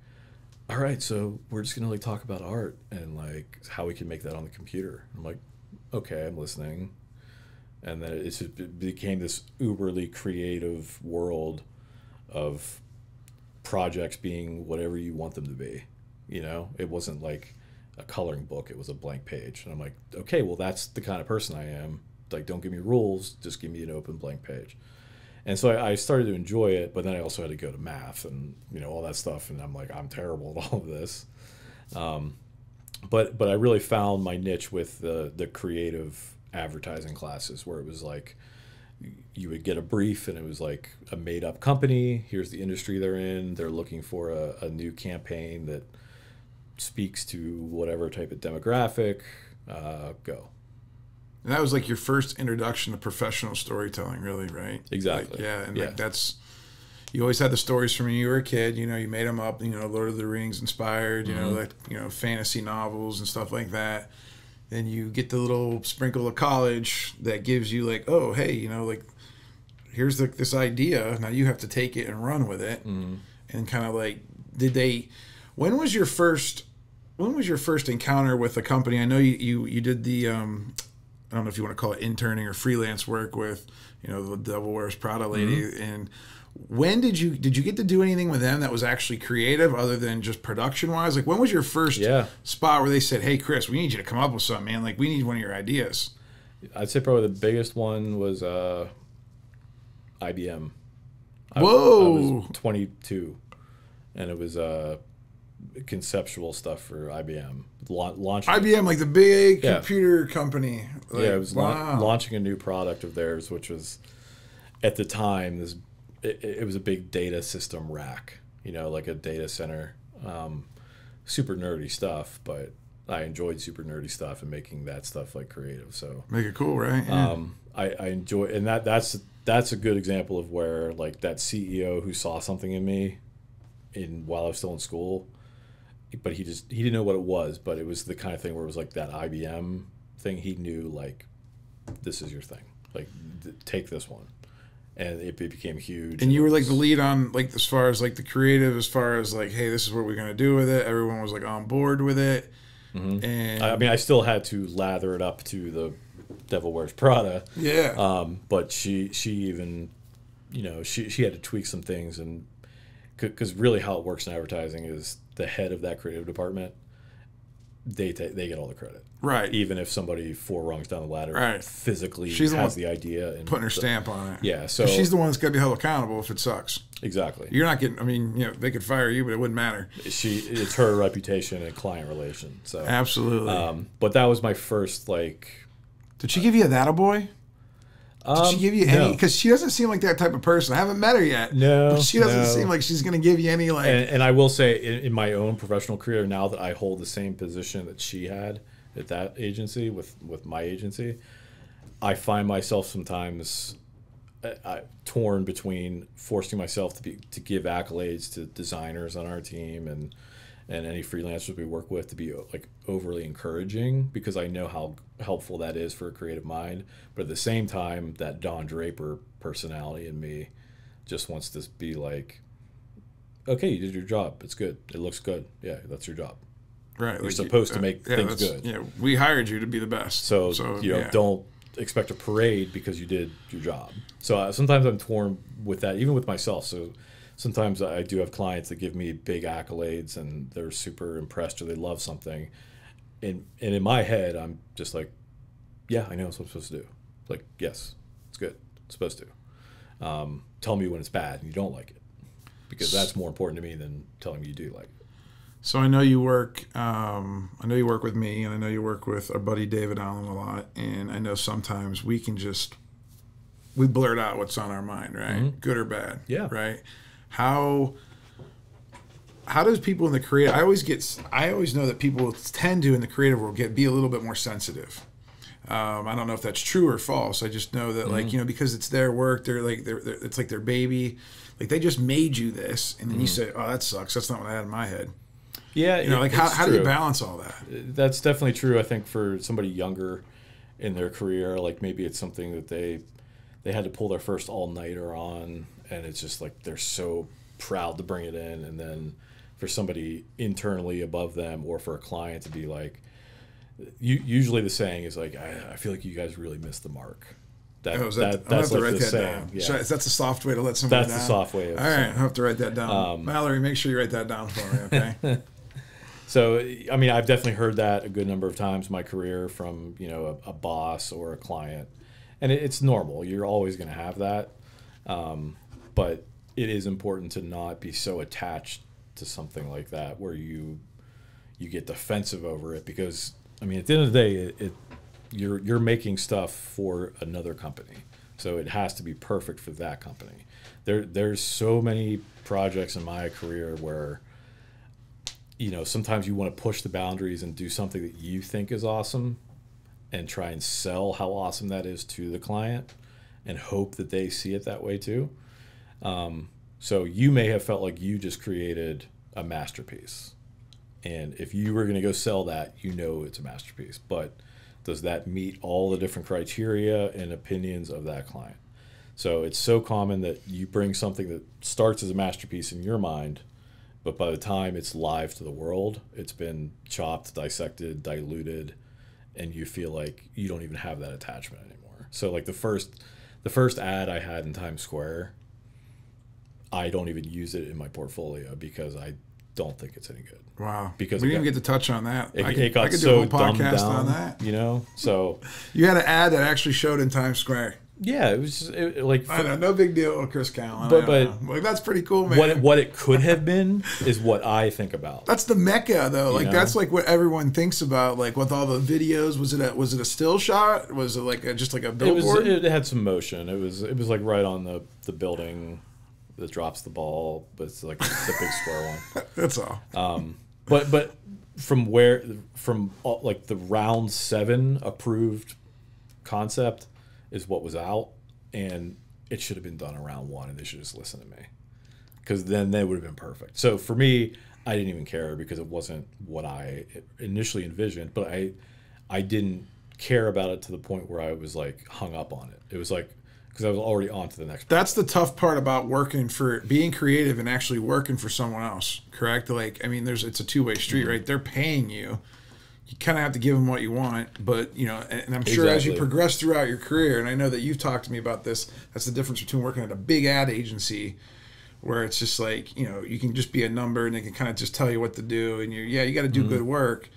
all right, so we're just going to like talk about art and like how we can make that on the computer. I'm like, okay, I'm listening. And then it became this uberly creative world of projects being whatever you want them to be. You know, it wasn't like a coloring book, it was a blank page. And I'm like, okay, well, that's the kind of person I am. Like, don't give me rules, just give me an open blank page. And so I started to enjoy it, but then I also had to go to math and, you know, all that stuff. And I'm like, I'm terrible at all of this. But I really found my niche with the creative advertising classes, where it was like, you would get a brief and it was like a made up company. Here's the industry they're in. They're looking for a new campaign that speaks to whatever type of demographic. Go. And that was like your first introduction to professional storytelling, really, right? Exactly. Like, yeah, and Yeah. like that's, you always had the stories from when you were a kid. You know, you made them up. You know, Lord of the Rings inspired. You know, like fantasy novels and stuff like that. Then you get the little sprinkle of college that gives you like, oh, hey, you know, like here's this idea. Now you have to take it and run with it, and kind of like, when was your first encounter with a company? I know you did the I don't know if you want to call it interning or freelance work with, you know, the Devil Wears Prada lady. And when did you get to do anything with them that was actually creative other than just production wise? Like, when was your first spot where they said, hey, Chris, we need you to come up with something, man. Like, we need one of your ideas. I'd say probably the biggest one was IBM. I Whoa. was 22, and it was conceptual stuff for IBM. Launching IBM, like the big computer company. Like, it was launching a new product of theirs, which was at the time it was a big data system rack, you know, like a data center. Super nerdy stuff, but I enjoyed super nerdy stuff and making that stuff like creative. So make it cool, right? Yeah. I enjoy, and that's a good example of where like that CEO who saw something in me while I was still in school, but he didn't know what it was, but it was the kind of thing where it was like that IBM thing. He knew like, this is your thing, like take this one, and it became huge. And you were like the lead on like as far as like the creative, as far as like, hey, this is what we're gonna do with it. Everyone was like on board with it. And I mean, I still had to lather it up to the Devil Wears Prada. Yeah. But she even, you know, she had to tweak some things, and because really how it works in advertising is the head of that creative department, they get all the credit. Right. Even if somebody 4 rungs down the ladder physically has the idea and putting her stamp on it. Yeah. So she's the one that's got to be held accountable if it sucks. Exactly. You're not getting, I mean, you know, they could fire you, but it wouldn't matter. It's her reputation and client relation. So absolutely. But that was my first, like. Did she give you a that-a-boy? Did she give you any? Because she doesn't seem like that type of person. I haven't met her yet. No. But she doesn't seem like she's going to give you any, like. And I will say, in my own professional career, now that I hold the same position that she had at that agency with my agency, I find myself sometimes torn between forcing myself to give accolades to designers on our team and any freelancers we work with, to be like overly encouraging, because I know how helpful that is for a creative mind. But at the same time, that Don Draper personality in me just wants to be like, okay, you did your job. It's good. It looks good. Yeah, that's your job. Right. You're like supposed to make things good. Yeah, we hired you to be the best. So you know, don't expect a parade because you did your job. So sometimes I'm torn with that, even with myself. So sometimes I do have clients that give me big accolades and they're super impressed or they love something. And in my head, I'm just like, yeah, I know what I'm supposed to do. Like, yes, it's good. It's supposed to. Tell me when it's bad and you don't like it, because that's more important to me than telling me you do like it. So I know you work. I know you work with me, and I know you work with our buddy David Allen a lot. And I know sometimes we blurt out what's on our mind, right? Good or bad. Yeah. Right. How does people in the creative? I always know that people tend to in the creative world be a little bit more sensitive. I don't know if that's true or false. I just know that, like, you know, because it's their work, it's like their baby. Like, they just made you this, and then you say, "Oh, that sucks. That's not what I had in my head." Yeah, you know, like how do you balance all that? That's definitely true. I think for somebody younger in their career, like maybe it's something that they had to pull their first all-nighter on, and it's just like they're so proud to bring it in. And then for somebody internally above them, or for a client to be like, usually the saying is like, I feel like you guys really missed the mark. That's like the saying. Yeah. That's a soft way to let somebody down. That's the soft way. All right, I have to write that down. Mallory, make sure you write that down for me, okay? So, I mean, I've definitely heard that a good number of times in my career from, you know, a boss or a client. And it's normal. You're always going to have that. But it is important to not be so attached to something like that where you get defensive over it, because, I mean, at the end of the day, you're making stuff for another company. So it has to be perfect for that company. There's so many projects in my career where, you know, sometimes you want to push the boundaries and do something that you think is awesome and try and sell how awesome that is to the client and hope that they see it that way too. So you may have felt like you just created a masterpiece. And if you were going to go sell that, you know it's a masterpiece. But does that meet all the different criteria and opinions of that client? So it's so common that you bring something that starts as a masterpiece in your mind, but by the time it's live to the world, it's been chopped, dissected, diluted, and you feel like you don't even have that attachment anymore. So like the first ad I had in Times Square, I don't even use it in my portfolio because I don't think it's any good. Wow. Because we didn't even get to touch on that. It got I could so do a whole dumbed podcast down, on that. You know? So you had an ad that actually showed in Times Square. Yeah, it was just, like... I know, no big deal with Chris Callen. But like, that's pretty cool, man. What it could have been is what I think about. That's the mecca, though. Like, that's like what everyone thinks about. Like, with all the videos, was it a still shot? Was it like just like a billboard? It had some motion. It was like right on the building that drops the ball, but it's like the big square one. That's all. But from like the round 7 approved concept is what was out, and it should have been done around 1, and they should just listen to me, because then they would have been perfect. So for me, I didn't even care because it wasn't what I initially envisioned, but I didn't care about it to the point where I was like hung up on it. It was like, because I was already on to the next. That's the tough part about being creative and actually working for someone else, correct? Like, I mean, it's a two-way street, right? They're paying you you kind of have to give them what you want, but and I'm sure as you progress throughout your career, and I know that you've talked to me about this, that's the difference between working at a big ad agency where it's just like, you can just be a number and they can kind of just tell you what to do, and you got to do good work,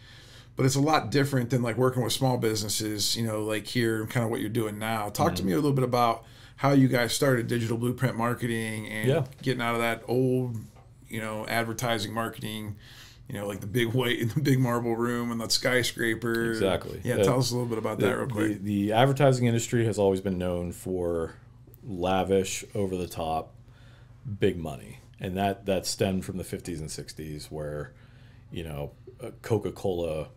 but it's a lot different than like working with small businesses, like here, kind of what you're doing now. Talk to me a little bit about how you guys started Digital Blueprint Marketing and getting out of that old, advertising marketing, like the big white in the big marble room and that skyscraper. Exactly. Yeah, tell us a little bit about that real quick. The advertising industry has always been known for lavish, over-the-top, big money. And that stemmed from the 50s and 60s where, Coca-Cola,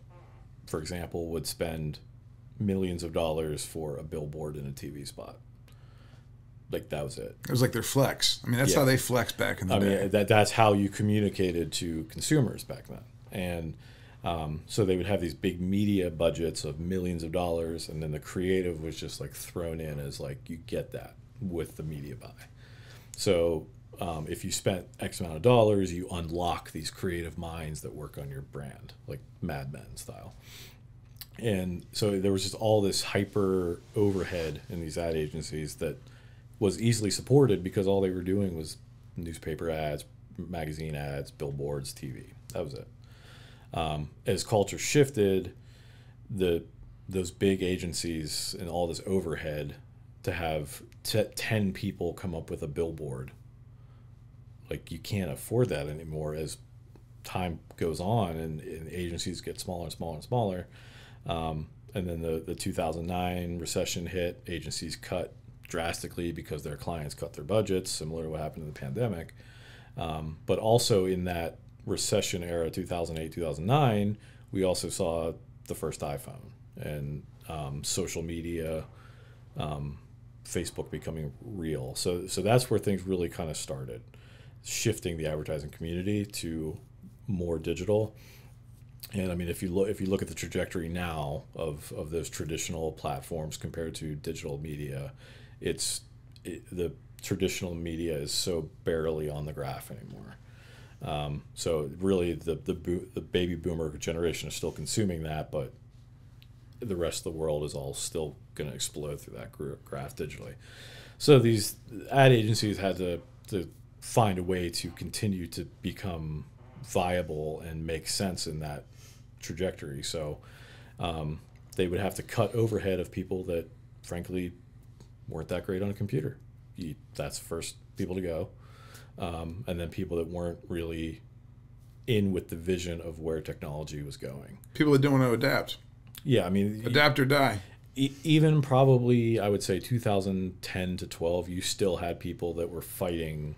for example, would spend millions of dollars for a billboard in a TV spot. Like, that was it. It was like their flex. I mean, that's how they flexed back in the day. That's how you communicated to consumers back then. And so they would have these big media budgets of millions of dollars, and then the creative was just like thrown in as like, you get that with the media buy. So if you spent X amount of dollars, you unlock these creative minds that work on your brand, like Mad Men style. And so there was just all this hyper overhead in these ad agencies that was easily supported because all they were doing was newspaper ads, magazine ads, billboards, TV. That was it. As culture shifted, those big agencies and all this overhead to have 10 people come up with a billboard, like, you can't afford that anymore as time goes on and agencies get smaller and smaller and smaller. And then the 2009 recession hit, agencies cut drastically because their clients cut their budgets, similar to what happened in the pandemic. But also in that recession era, 2008, 2009, we also saw the first iPhone and social media, Facebook becoming real. So that's where things really kind of started, shifting the advertising community to more digital. And I mean, if you look at the trajectory now of those traditional platforms compared to digital media, the traditional media is so barely on the graph anymore. So really, the baby boomer generation is still consuming that, but the rest of the world is all still going to explode through that graph digitally. So these ad agencies had to find a way to continue to become viable and make sense in that trajectory. So they would have to cut overhead of people that, frankly, weren't that great on a computer. That's first people to go. And then people that weren't really in with the vision of where technology was going. People that don't want to adapt. Yeah, I mean... Adapt or die. Even probably, I would say, 2010 to 12, you still had people that were fighting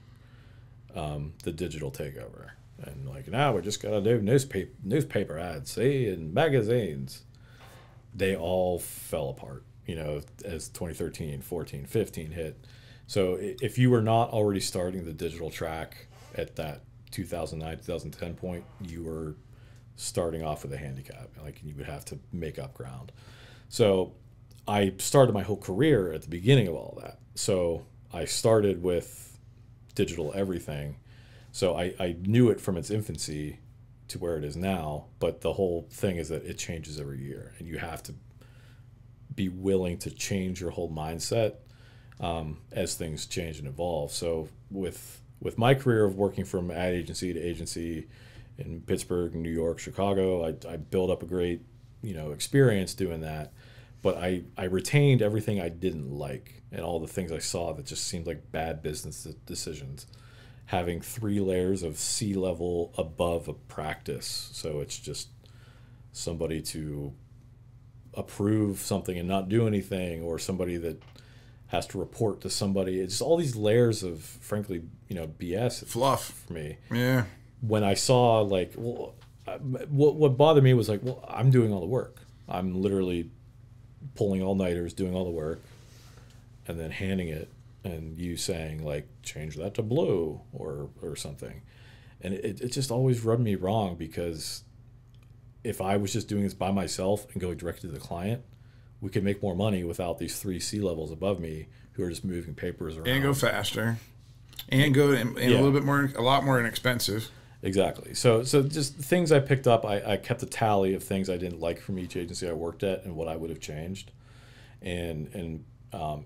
the digital takeover. And like, now we just got to do newspaper ads, see, and magazines. They all fell apart, as 2013, 14, 15 hit. So if you were not already starting the digital track at that 2009, 2010 point, you were starting off with a handicap. Like, you would have to make up ground. So I started my whole career at the beginning of all that. So I started with digital everything. So I knew it from its infancy to where it is now, but the whole thing is that it changes every year, and you have to be willing to change your whole mindset as things change and evolve. So with my career of working from ad agency to agency in Pittsburgh, New York, Chicago, I built up a great experience doing that, but I retained everything I didn't like and all the things I saw that just seemed like bad business decisions. Having 3 layers of C-level above a practice. So it's just somebody to approve something and not do anything, or somebody that has to report to somebody. It's just all these layers of, frankly, BS. Fluff. For me. Yeah. When I saw, like, what bothered me was like, well, I'm doing all the work. I'm literally pulling all-nighters, doing all the work, and then handing it. And you saying, like, change that to blue or something. And it just always rubbed me wrong, because if I was just doing this by myself and going directly to the client, we could make more money without these 3 C-levels above me who are just moving papers around. And go faster. And go a little bit more, a lot more inexpensive. Exactly. So just things I picked up, I kept a tally of things I didn't like from each agency I worked at and what I would have changed. And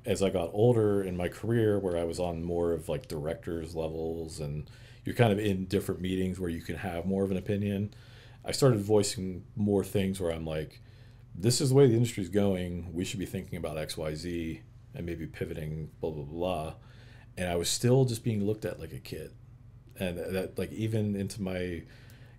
as I got older in my career, where I was on more of like directors levels, and you're kind of in different meetings where you can have more of an opinion, I started voicing more things where I'm like, this is the way the industry's going. We should be thinking about X, Y, Z, and maybe pivoting, blah, blah, blah. And I was still just being looked at like a kid. And that, like, even into my,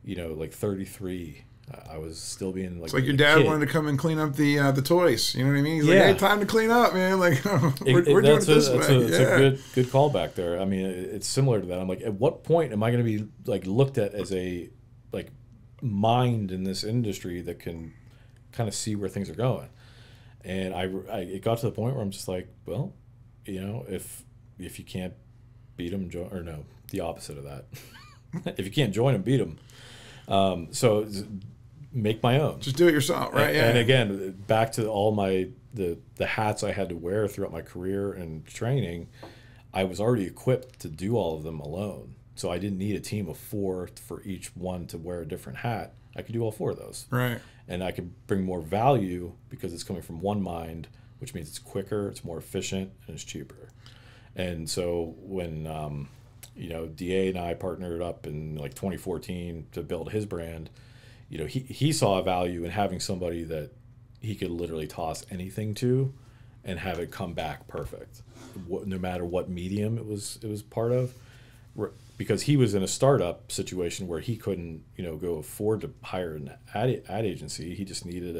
like 33, I was still being like. It's like your dad kid. wanted to come and clean up the toys. You know what I mean? He's Yeah. like, hey, time to clean up, man. Like, we're doing it this way. It's a good callback there. I mean, it's similar to that. I'm like, at what point am I going to be like looked at as a like mind in this industry that can kind of see where things are going? And it got to the point where I'm just like, well, if you can't beat them, or no, the opposite of that. If you can't join them, beat them. So make my own. Just do it yourself, right? And again, back to all the hats I had to wear throughout my career and training, I was already equipped to do all of them alone. So I didn't need a team of 4 for each one to wear a different hat. I could do all 4 of those. Right. And I could bring more value because it's coming from one mind, which means it's quicker, it's more efficient, and it's cheaper. And so when DA and I partnered up in like 2014 to build his brand, he saw a value in having somebody that he could literally toss anything to and have it come back perfect, no matter what medium it was part of, because he was in a startup situation where he couldn't go afford to hire an ad agency. He just needed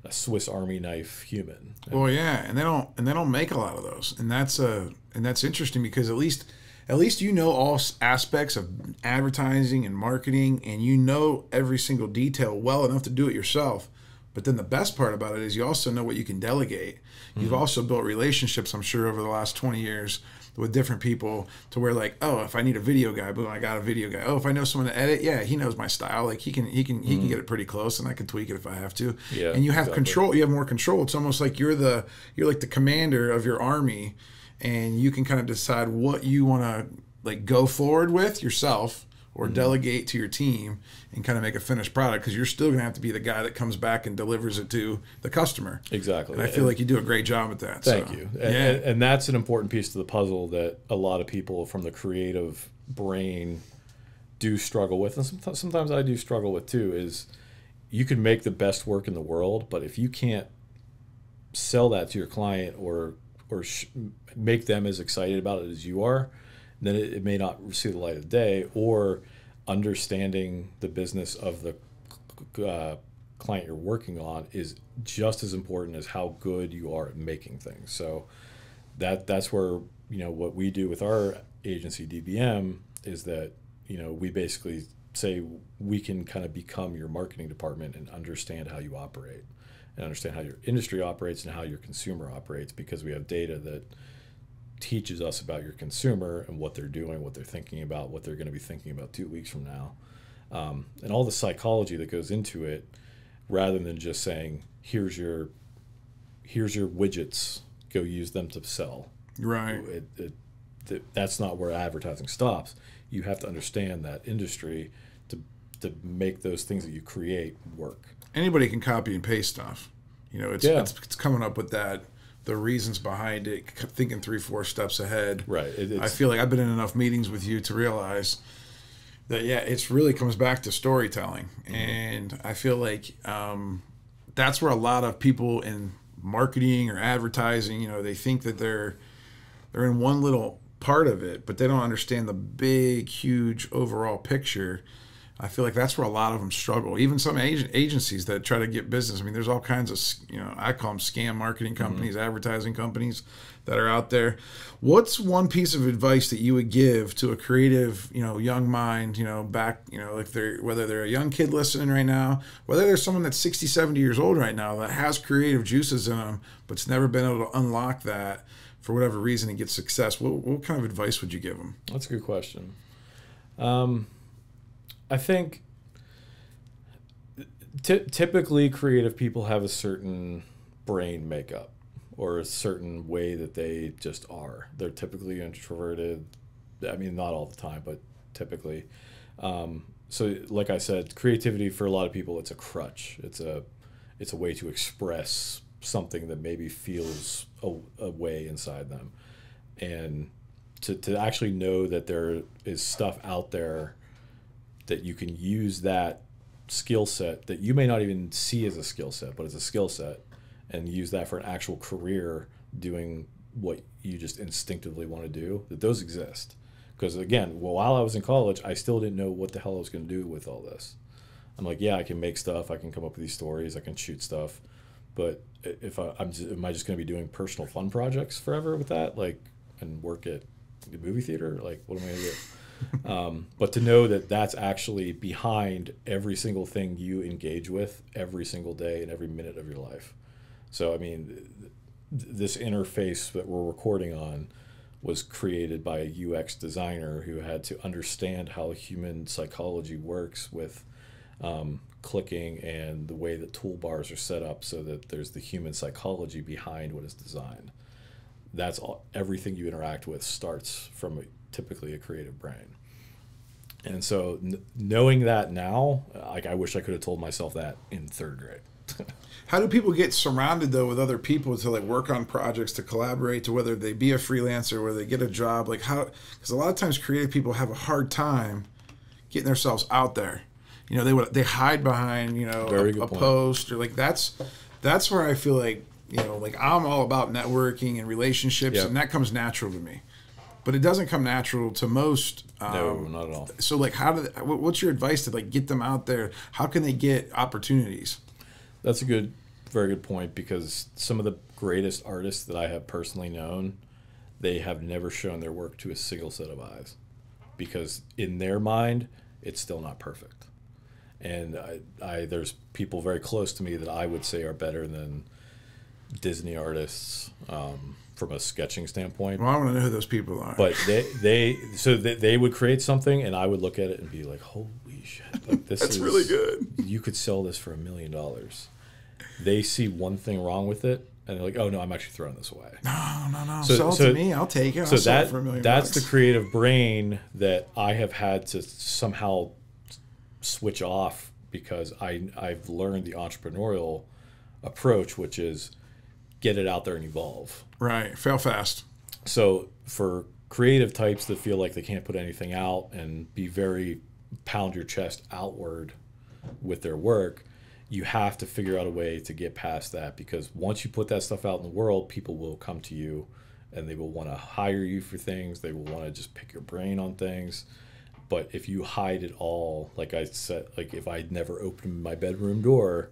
a Swiss Army knife human. Well, yeah, and they don't make a lot of those, and that's interesting because at least all aspects of advertising and marketing, and every single detail well enough to do it yourself. But then the best part about it is you also know what you can delegate. Mm-hmm. You've also built relationships, I'm sure, over the last 20 years with different people to where, like, oh, if I need a video guy, boom, I got a video guy. Oh, if I know someone to edit, yeah, he knows my style. Like he can get it pretty close, and I can tweak it if I have to. Yeah, and you have control. You have more control. It's almost like you're like the commander of your army, and you can kind of decide what you want to like go forward with yourself or delegate to your team and kind of make a finished product, because you're still going to have to be the guy that comes back and delivers it to the customer. Exactly. And I feel like you do a great job at that. Thank you. And that's an important piece to the puzzle that a lot of people from the creative brain do struggle with, and sometimes I do struggle with too, is you can make the best work in the world, but if you can't sell that to your client or make them as excited about it as you are, then it may not see the light of day. Or understanding the business of the client you're working on is just as important as how good you are at making things. So that's where what we do with our agency DBM is that we basically say we can kind of become your marketing department and understand how you operate and understand how your industry operates and how your consumer operates, because we have data that teaches us about your consumer and what they're doing, what they're thinking about, what they're going to be thinking about 2 weeks from now, and all the psychology that goes into it, rather than just saying, here's your widgets, go use them to sell. Right. That's not where advertising stops. You have to understand that industry to make those things that you create work. Anybody can copy and paste stuff. It's coming up with that. The reasons behind it, thinking 3-4 steps ahead. Right. I feel like I've been in enough meetings with you to realize that, it really comes back to storytelling. Mm-hmm. And I feel like that's where a lot of people in marketing or advertising, they think that they're in one little part of it, but they don't understand the big, huge overall picture. I feel like that's where a lot of them struggle. Even some agencies that try to get business. I mean, there's all kinds of, I call them scam marketing companies, advertising companies that are out there. What's one piece of advice that you would give to a creative, young mind, whether they're a young kid listening right now, whether there's someone that's 60, 70 years old right now that has creative juices in them, but's never been able to unlock that for whatever reason and get success? What kind of advice would you give them? That's a good question. I think typically creative people have a certain brain makeup or a certain way that they just are. They're typically introverted. I mean, not all the time, but typically. So like I said, creativity for a lot of people, it's a crutch. It's a way to express something that maybe feels a way inside them. And to actually know that there is stuff out there that you can use that skill set that you may not even see as a skill set, but as a skill set, and use that for an actual career doing what you just instinctively want to do, that those exist. Because again, while I was in college, I still didn't know what the hell I was going to do with all this. I'm like, yeah, I can make stuff, I can come up with these stories, I can shoot stuff, but am I just going to be doing personal fun projects forever with that, like, and work at the movie theater? Like, what am I going to do? But to know that that's actually behind every single thing you engage with every single day and every minute of your life. So, I mean, this interface that we're recording on was created by a UX designer who had to understand how human psychology works with clicking and the way that toolbars are set up so that there's the human psychology behind what is designed. That's all, everything you interact with starts from typically a creative brain. And so knowing that now, like, I wish I could have told myself that in third grade. How do people get surrounded, though, with other people to, like, work on projects, to collaborate, to whether they be a freelancer, whether they get a job? Like, how, because a lot of times creative people have a hard time getting themselves out there. You know, they hide behind, you know, a post, or like that's where I feel like, you know, like, I'm all about networking and relationships, and that comes natural to me. But it doesn't come natural to most. No, not at all. So, like, what's your advice to, like, get them out there? How can they get opportunities? That's a very good point, because some of the greatest artists that I have personally known, they have never shown their work to a single set of eyes, because in their mind, it's still not perfect. And there's people very close to me that I would say are better than Disney artists from a sketching standpoint. Well, I want to know who those people are. But they would create something, and I would look at it and be like, "Holy shit! Like, That's really good. You could sell this for $1 million." They see one thing wrong with it, and they're like, "Oh no, I'm actually throwing this away." No. Sell it to me. I'll take it. So I'll sell it for $1 million. That's the creative brain that I have had to somehow switch off, because I've learned the entrepreneurial approach, which is get it out there and evolve. Right. Fail fast. So for creative types that feel like they can't put anything out and be very pound your chest outward with their work, you have to figure out a way to get past that, because once you put that stuff out in the world, people will come to you and they will want to hire you for things. They will want to just pick your brain on things. But if you hide it all, like I said, like if I'd never opened my bedroom door,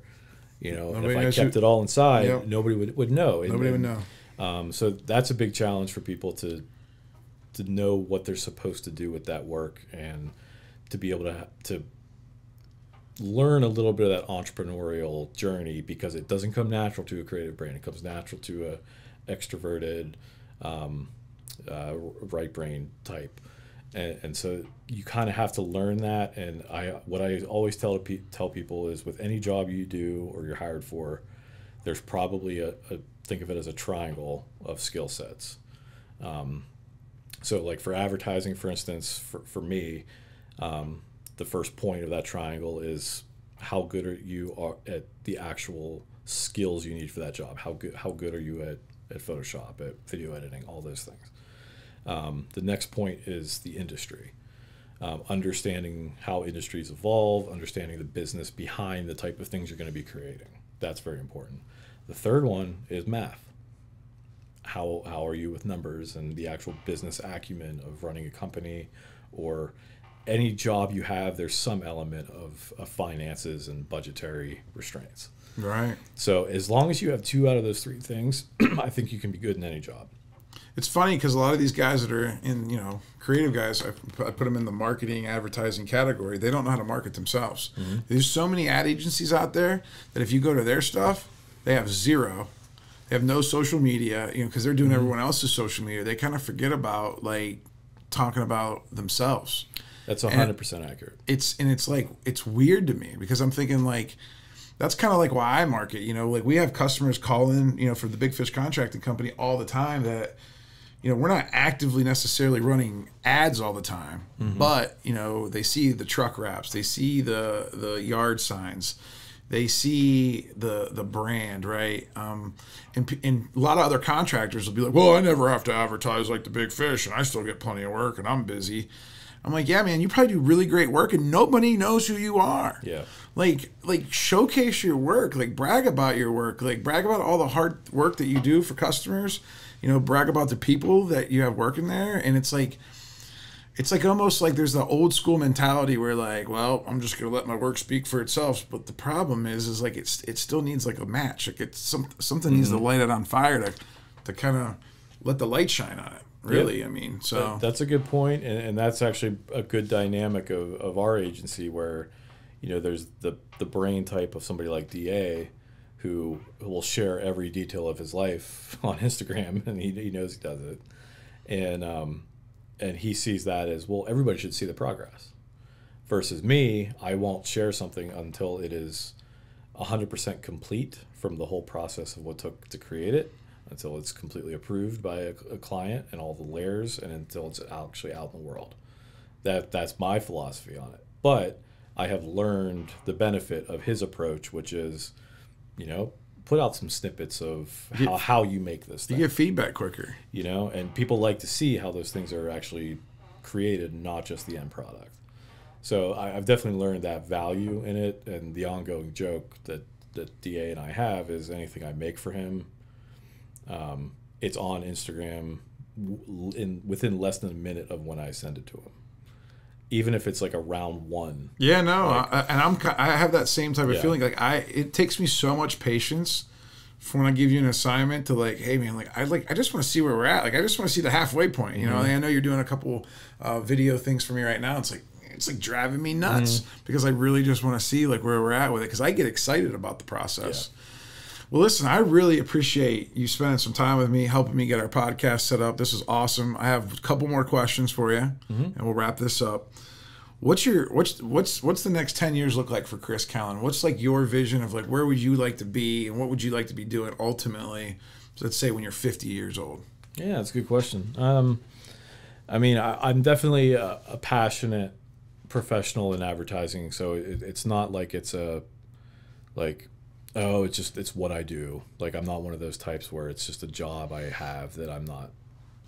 you know, and if I kept it all inside, nobody would know. Nobody would know. So that's a big challenge for people to know what they're supposed to do with that work, and to be able to learn a little bit of that entrepreneurial journey, because it doesn't come natural to a creative brain. It comes natural to a extroverted right brain type. And so you kind of have to learn that. And what I always tell people is, with any job you do or you're hired for, there's probably think of it as a triangle of skill sets. So like for advertising, for instance, for me, the first point of that triangle is how good are you at the actual skills you need for that job. How good are you at Photoshop, at video editing, all those things. The next point is the industry. Understanding how industries evolve, understanding the business behind the type of things you're going to be creating. That's very important. The third one is math. How are you with numbers and the actual business acumen of running a company, or any job you have, there's some element of finances and budgetary restraints. Right. So as long as you have 2 out of those 3 things, I think you can be good in any job. It's funny because a lot of these guys that are in, you know, creative guys, I put them in the marketing, advertising category. They don't know how to market themselves. Mm-hmm. There's so many ad agencies out there that if you go to their stuff, they have zero. They have no social media, you know, because they're doing everyone else's social media. They kind of forget about, like, talking about themselves. That's 100% accurate. It's weird to me, because I'm thinking, like, that's kind of like why I market. You know, like, we have customers call in, you know, for the Big Fish Contracting Company all the time that, we're not actively necessarily running ads all the time, but, they see the truck wraps, they see the yard signs, they see the brand, right? And a lot of other contractors will be like, well, I never have to advertise like the big fish and I still get plenty of work and I'm busy. I'm like, yeah, man, you probably do really great work and nobody knows who you are. Yeah. Like showcase your work, like brag about your work, like brag about all the hard work that you do for customers, brag about the people that you have working there. And it's like almost like there's the old school mentality where like, well, I'm just going to let my work speak for itself. But the problem is like, it still needs like a match. Like it's something needs to light it on fire to kind of let the light shine on it. Really, yep. I mean, so that's a good point, and that's actually a good dynamic of our agency where, there's the brain type of somebody like DA who will share every detail of his life on Instagram, and he knows he does it, and he sees that as, well, everybody should see the progress. Versus me, I won't share something until it is 100% complete from the whole process of what took to create it, until it's completely approved by a client and all the layers, and until it's actually out in the world. That's my philosophy on it. But I have learned the benefit of his approach, which is, put out some snippets of how you make this thing. You get feedback quicker. And people like to see how those things are actually created, not just the end product. So I've definitely learned that value in it, and the ongoing joke that DA and I have is anything I make for him, it's on Instagram within less than a minute of when I send it to him, even if it's like a round one. Yeah, no, I have that same type of feeling. Like it takes me so much patience for when I give you an assignment to like, hey man, I just want to see where we're at. Like I just want to see the halfway point. I know you're doing a couple video things for me right now. It's like driving me nuts because I really just want to see like where we're at with it because I get excited about the process. Yeah. Well, listen, I really appreciate you spending some time with me, helping me get our podcast set up. This is awesome. I have a couple more questions for you, and we'll wrap this up. What's the next 10 years look like for Chris Callen? What's like your vision of like where would you like to be, and what would you like to be doing ultimately? Let's say when you're 50 years old. Yeah, that's a good question. I'm definitely a passionate professional in advertising, so it's not like it's it's what I do. Like I'm not one of those types where it's just a job I have that I'm not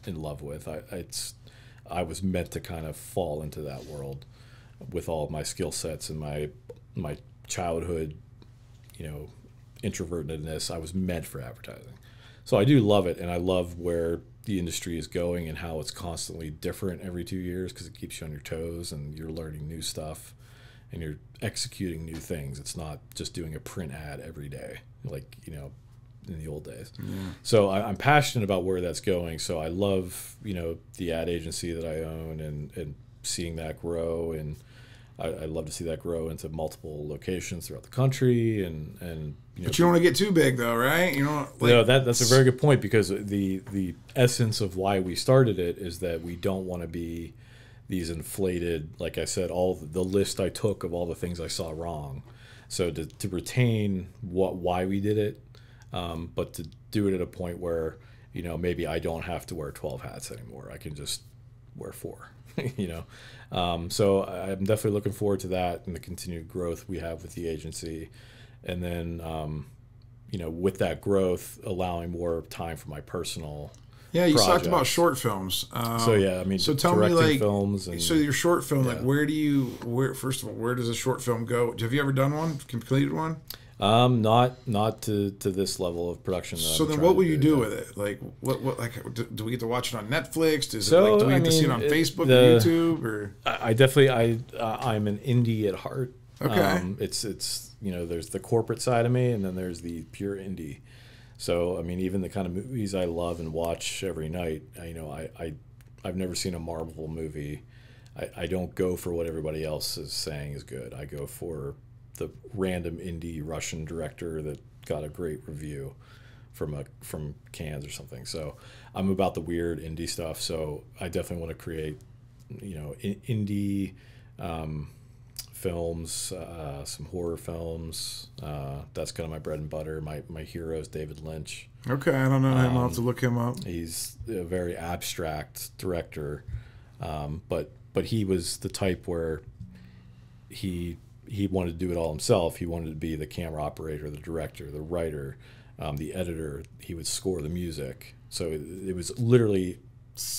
in love with. I was meant to kind of fall into that world with all of my skill sets and my childhood, introvertedness. I was meant for advertising. So I do love it, and I love where the industry is going and how it's constantly different every 2 years because it keeps you on your toes and you're learning new stuff. And you're executing new things. It's not just doing a print ad every day, like, in the old days. Yeah. So I'm passionate about where that's going. So I love, the ad agency that I own and seeing that grow. And I love to see that grow into multiple locations throughout the country. And but you don't want to get too big, though, right? That's a very good point because the essence of why we started it is that we don't want to be these inflated, like I said, all the list I took of all the things I saw wrong. So to retain why we did it, but to do it at a point where, maybe I don't have to wear 12 hats anymore. I can just wear 4, So I'm definitely looking forward to that and the continued growth we have with the agency. And then, with that growth, allowing more time for my personal you talked about short films. So tell me, like, films and, so your short film, like, first of all, where does a short film go? Have you ever done one, completed one? Not to this level of production. So then, what will you do with it? Like, do we get to watch it on Netflix? Do we get to see it on Facebook or YouTube? Or I'm an indie at heart. Okay. It's there's the corporate side of me, and then there's the pure indie. So, even the kind of movies I love and watch every night, I've never seen a Marvel movie. I don't go for what everybody else is saying is good. I go for the random indie Russian director that got a great review from Cannes or something. So I'm about the weird indie stuff. So I definitely want to create, indie films, some horror films. That's kind of my bread and butter. My hero is David Lynch. Okay, I don't know him. I'll have to look him up. He's a very abstract director, but he was the type where he wanted to do it all himself. He wanted to be the camera operator, the director, the writer, the editor. He would score the music. So it was literally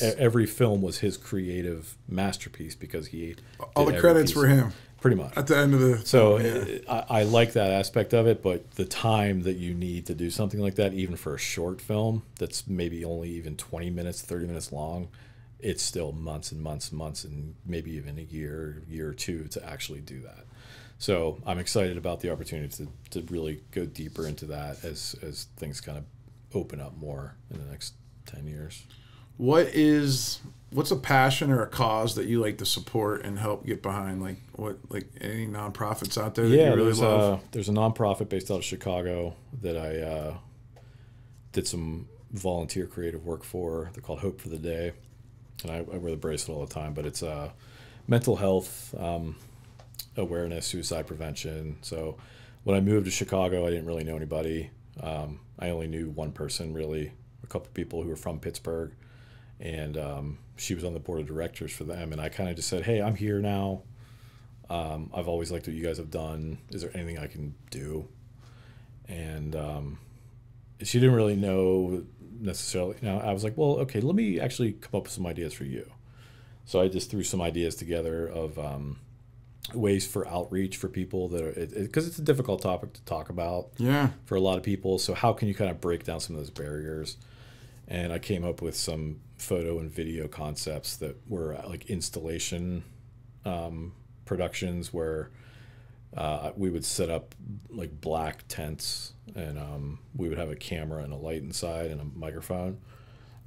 every film was his creative masterpiece because he all the credits were him. Pretty much. At the end of the so I like that aspect of it, but the time that you need to do something like that, even for a short film that's maybe only even 20 minutes, 30 minutes long, it's still months and months and months and maybe even a year or two to actually do that. So I'm excited about the opportunity to really go deeper into that as things kind of open up more in the next 10 years. What's a passion or a cause that you like to support and help get behind? Like any nonprofits out there that you really love? There's a nonprofit based out of Chicago that I did some volunteer creative work for. They're called Hope for the Day, and I wear the bracelet all the time. But it's mental health awareness, suicide prevention. So when I moved to Chicago, I didn't really know anybody. I only knew one person, really, a couple people who were from Pittsburgh. And she was on the board of directors for them. And I kind of just said, hey, I'm here now. I've always liked what you guys have done. Is there anything I can do? And she didn't really know necessarily. Now, I was like, well, okay, let me actually come up with some ideas for you. So I just threw some ideas together of ways for outreach for people that are, because it's a difficult topic to talk about for a lot of people. So how can you kind of break down some of those barriers? And I came up with some photo and video concepts that were like installation productions where we would set up like black tents and we would have a camera and a light inside and a microphone.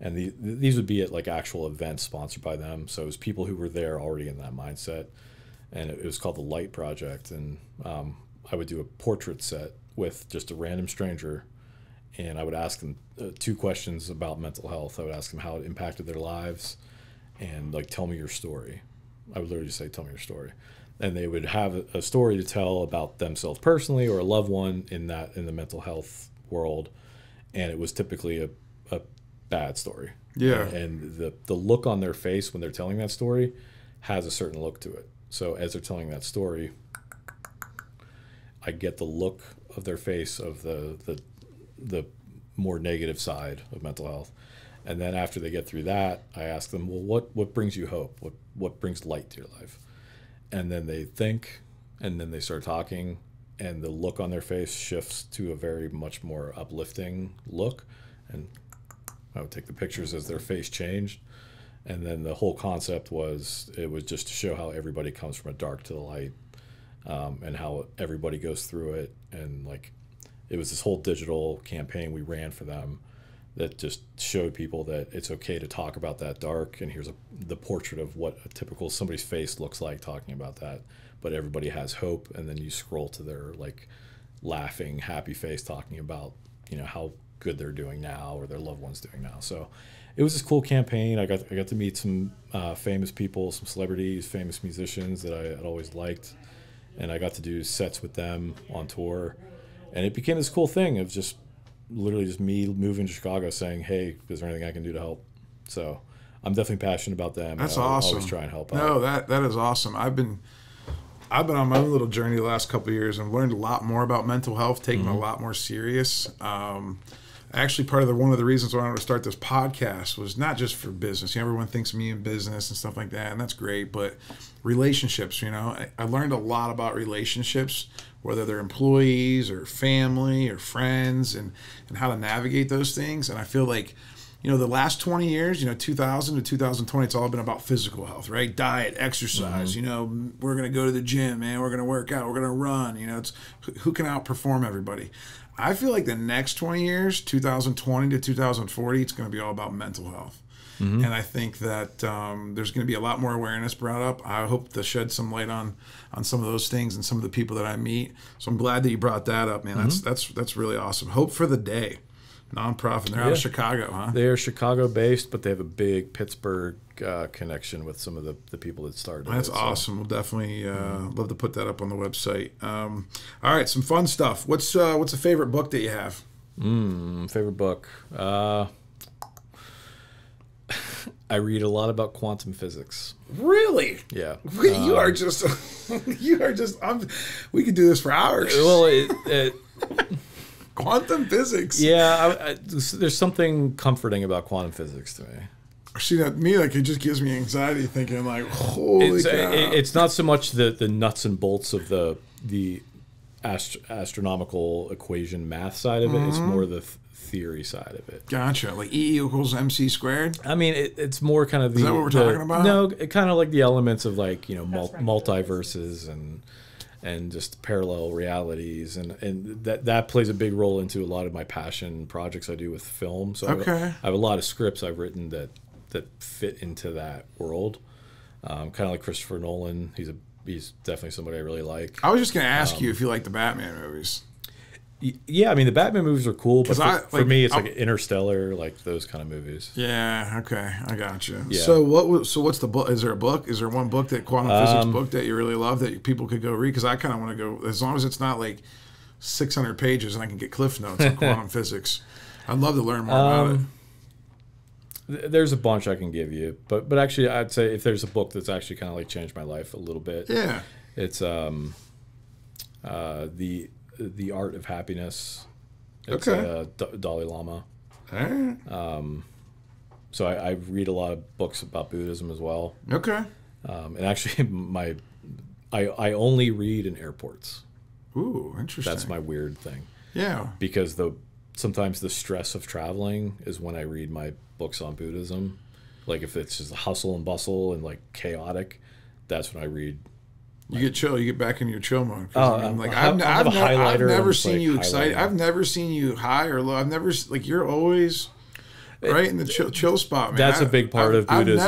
And these would be at like actual events sponsored by them. So it was people who were there already in that mindset. And it was called the Light Project. And I would do a portrait set with just a random stranger. And I would ask them 2 questions about mental health. I would ask them how it impacted their lives and like, tell me your story. I would literally say, tell me your story. And they would have a story to tell about themselves personally or a loved one in the mental health world. And it was typically a bad story. Yeah. And the look on their face when they're telling that story has a certain look to it. So as they're telling that story, I get the look of their face of the more negative side of mental health. And then after they get through that, I ask them, well, what brings you hope? What brings light to your life? And then they think, and then they start talking, and the look on their face shifts to a very much more uplifting look. And I would take the pictures as their face changed. And then the whole concept was, it was just to show how everybody comes from a dark to the light, and how everybody goes through it. And like, it was this whole digital campaign we ran for them that just showed people that it's okay to talk about that dark. And here's the portrait of what a typical somebody's face looks like talking about that. But everybody has hope. And then you scroll to their like laughing, happy face talking about, how good they're doing now or their loved ones doing now. So it was this cool campaign. I got to meet some famous people, some celebrities, famous musicians that I had always liked. And I got to do sets with them on tour. And it became this cool thing of just literally just me moving to Chicago saying, hey, is there anything I can do to help? So I'm definitely passionate about them. That's I'll awesome. always try and help out. No, that is awesome. I've been on my own little journey the last couple of years and learned a lot more about mental health, taking it a lot more serious. Actually, one of the reasons why I wanted to start this podcast was not just for business. Everyone thinks of me in business and stuff like that, and that's great. But relationships, I learned a lot about relationships, whether they're employees or family or friends, and how to navigate those things. And I feel like, the last 20 years, 2000 to 2020, it's all been about physical health, right? Diet, exercise. We're going to go to the gym, man. We're going to work out. We're going to run. It's who can outperform everybody. I feel like the next 20 years, 2020 to 2040, it's going to be all about mental health. And I think that there's going to be a lot more awareness brought up. I hope to shed some light on some of those things and some of the people that I meet. So I'm glad that you brought that up, man. That's really awesome. Hope for the Day. Nonprofit. They're out of Chicago, huh? They're Chicago-based, but they have a big Pittsburgh connection with some of the people that started That's it. awesome. We'll definitely love to put that up on the website. All right, some fun stuff. What's a favorite book that you have? Favorite book? I read a lot about quantum physics. Really? Yeah. You are just. We could do this for hours. Well, Quantum physics. Yeah, there's something comforting about quantum physics to me. See, that me, like, it just gives me anxiety thinking, like, holy cow. It's not so much the nuts and bolts of the astronomical equation math side of it. It's more the theory side of it. Gotcha. Like E equals MC squared? I mean, it's more kind of the... Is that what we're talking about? No, kind of like the elements of, like, multiverses and just parallel realities, and that plays a big role into a lot of my passion projects I do with film. So I have a lot of scripts I've written that fit into that world. Kind of like Christopher Nolan. He's definitely somebody I really like. I was just going to ask you if you like the Batman movies. Yeah, I mean, the Batman movies are cool, but for me, it's like Interstellar, like those kind of movies. Yeah, okay, I got you. Yeah. So what's the book? Is there a book? Is there one book, that quantum physics book, that you really love that people could go read? Because I kind of want to go, as long as it's not like 600 pages and I can get cliff notes on quantum physics. I'd love to learn more about it. There's a bunch I can give you, but actually, I'd say if there's a book that's actually kind of like changed my life a little bit, it's The Art of Happiness. It's Dalai Lama. So I read a lot of books about Buddhism as well. Okay. And actually, I only read in airports. Ooh, interesting. That's my weird thing. Yeah. Because sometimes the stress of traveling is when I read my books on Buddhism. Like if it's just hustle and bustle and like chaotic, that's when I read. You get chill. You get back in your chill mode. I've never seen you excited. I've never seen you high or low. I've never, like, you're always right in the chill spot, man. That's a big part of Buddhism.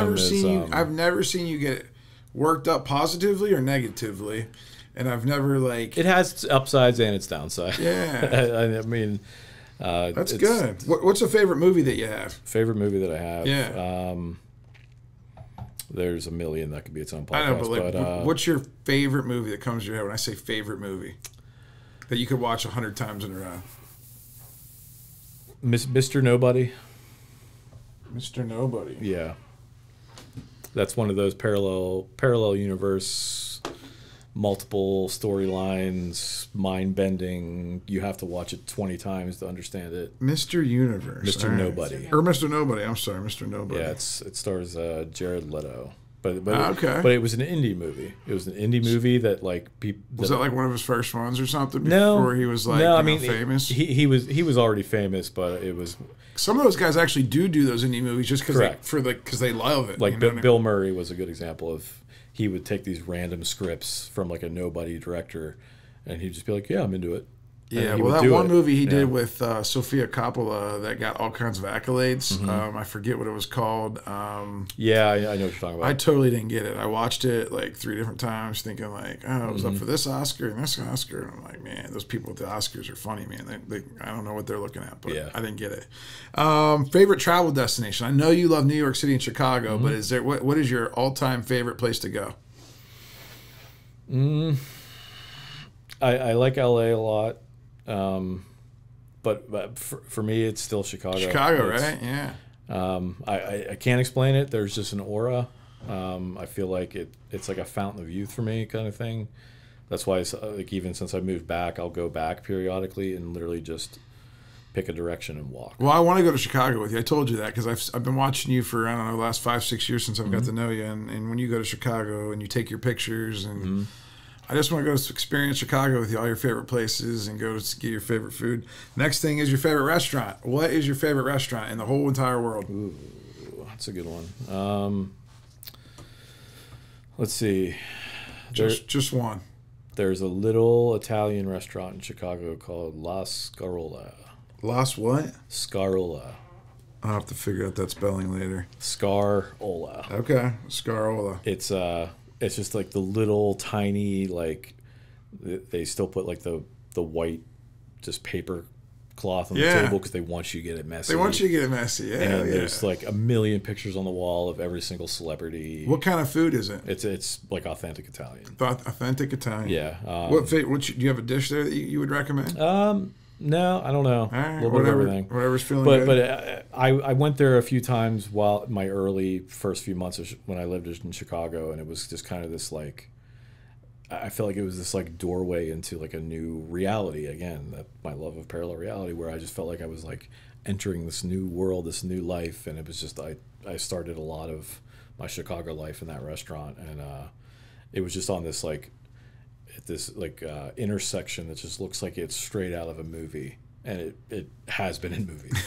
I've never seen you get worked up positively or negatively, and I've never, like. It has its upsides and its downsides. Yeah. I mean. That's good. What's a favorite movie that you have? Favorite movie that I have? Yeah. There's a million that could be its own podcast. I know, but what's your favorite movie that comes to your head when I say favorite movie that you could watch 100 times in a row? Mr. Nobody. Mr. Nobody. Yeah. That's one of those parallel universe, multiple storylines, mind-bending. You have to watch it 20 times to understand it. Mr. Universe. Mr. Nobody. Or Mr. Nobody. I'm sorry, Mr. Nobody. Yeah, it stars Jared Leto. But it was an indie movie. It was an indie movie that, like, people. Was that like one of his first ones or something? No, before he was like famous. He was already famous, but it was. Some of those guys actually do those indie movies just because they love it. Like Bill Murray was a good example of. He would take these random scripts from like a nobody director, and he'd just be like, "Yeah, I'm into it." Yeah, well, that one movie he did with Sofia Coppola that got all kinds of accolades. I forget what it was called. Yeah, I know what you're talking about. I totally didn't get it. I watched it like 3 different times, thinking like, "Oh, it was up for this Oscar and this Oscar." And I'm like, "Man, those people with the Oscars are funny, man. I don't know what they're looking at, but I didn't get it." Favorite travel destination? I know you love New York City and Chicago, but is there what is your all-time favorite place to go? I like LA a lot. But for me, it's still Chicago. Right? Yeah. I can't explain it. There's just an aura. I feel like it's like a fountain of youth for me, kind of thing. That's why it's, like, even since I moved back, I'll go back periodically and literally just pick a direction and walk. Well, I want to go to Chicago with you. I told you that because I've been watching you for, I don't know, the last 5-6 years since I've got to know you. And when you go to Chicago and you take your pictures and. I just want to go experience Chicago with you, all your favorite places, and go to get your favorite food. Next thing is your favorite restaurant. What is your favorite restaurant in the whole entire world? Ooh, that's a good one. Let's see. Just one. There's a little Italian restaurant in Chicago called La Scarola. Las what? Scarola. I'll have to figure out that spelling later. Scarola. Okay, Scarola. It's just like the little tiny, like, they still put like the white just paper cloth on the table because they want you to get it messy. They want you to get it messy. Yeah, and there's like a million pictures on the wall of every single celebrity. What kind of food is it? It's like authentic Italian. Authentic Italian. Yeah. Do you have a dish there that you would recommend? No, I don't know. All right, a little bit of everything. Whatever's feeling good. But I went there a few times while my early first few months when I lived in Chicago, and it was just kind of this like, I feel like it was this like doorway into like a new reality again, that my love of parallel reality, where I just felt like I was like entering this new world, this new life, and it was just I started a lot of my Chicago life in that restaurant, and it was just on this intersection that just looks like it's straight out of a movie, and it has been in movies,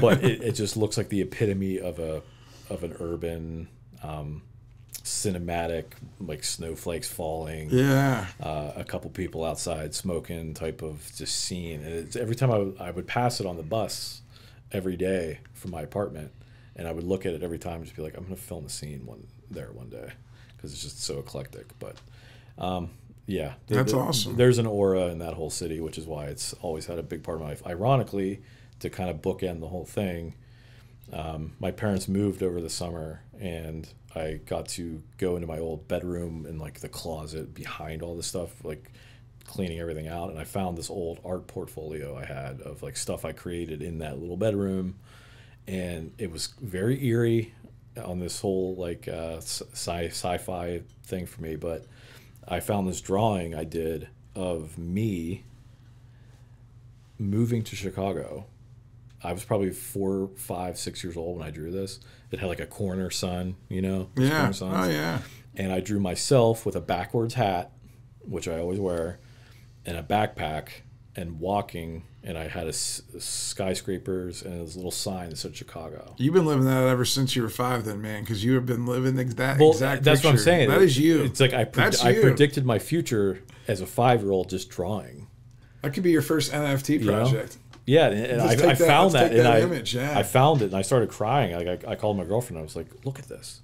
but it just looks like the epitome of an urban cinematic, like snowflakes falling, a couple people outside smoking type of just scene. And every time I would pass it on the bus every day from my apartment, and I would look at it every time and just be like, I'm gonna film a scene one day because it's just so eclectic. But that's awesome. There's an aura in that whole city, which is why it's always had a big part of my life. Ironically, to kind of bookend the whole thing, my parents moved over the summer, and I got to go into my old bedroom and like the closet behind all this stuff, like cleaning everything out, and I found this old art portfolio I had of like stuff I created in that little bedroom, and it was very eerie on this whole like sci-fi thing for me. But I found this drawing I did of me moving to Chicago. I was probably 4, 5, 6 years old when I drew this. It had like a corner sun, corner suns. Oh, yeah. And I drew myself with a backwards hat, which I always wear, and a backpack, and walking, and I had skyscrapers and this little sign that said Chicago. You've been living that ever since you were 5 then, man, because you have been living that exact That's picture. What I'm saying. That is you. It's like I predicted my future as a 5-year-old just drawing. That could be your first NFT project. Yeah, and I found that, and I found it, and I started crying. Like I called my girlfriend. I was like, "Look at this."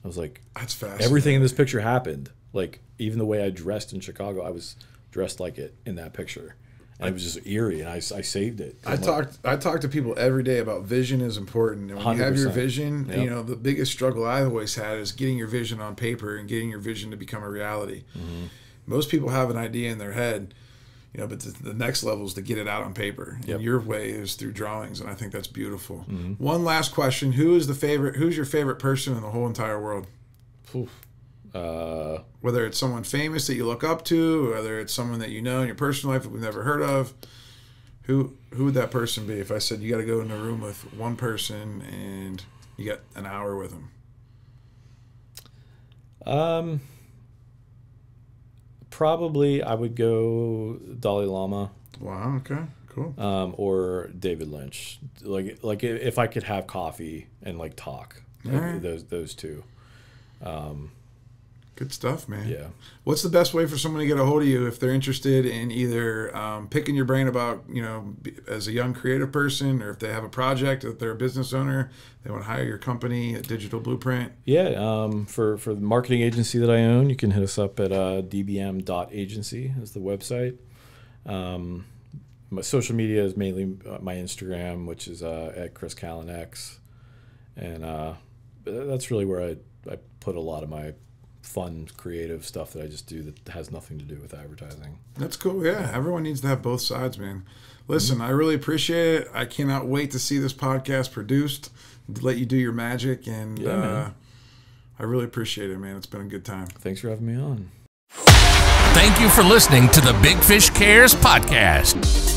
I was like, "That's fascinating." Everything in this picture happened. Like even the way I dressed in Chicago, I was dressed like it in that picture, and it was just eerie. And I saved it. I talk to people every day about vision is important, and when you have your vision, the biggest struggle I always had is getting your vision on paper and getting your vision to become a reality. Mm-hmm. Most people have an idea in their head. But the next level is to get it out on paper. Yep. And your way is through drawings, and I think that's beautiful. Mm-hmm. One last question: Who's your favorite person in the whole entire world? Whether it's someone famous that you look up to, or whether it's someone that you know in your personal life that we've never heard of, who would that person be? If I said you got to go in a room with one person and you got an hour with them. Probably I would go Dalai Lama. Wow. Okay. Cool. Or David Lynch. Like if I could have coffee and like talk. Right. Those two. Good stuff, man. Yeah. What's the best way for someone to get a hold of you if they're interested in either picking your brain about, as a young creative person, or if they have a project, if they're a business owner, they want to hire your company at Digital Blueprint? Yeah. For the marketing agency that I own, you can hit us up at dbm.agency is the website. My social media is mainly my Instagram, which is at Chris Callen X. And that's really where I put a lot of my fun, creative stuff that I just do that has nothing to do with advertising. That's cool. Yeah, everyone needs to have both sides, man. Listen, I really appreciate it. I cannot wait to see this podcast produced, to let you do your magic, and I really appreciate it, man. It's been a good time. Thanks for having me on. Thank you for listening to the Big Fish Cares podcast.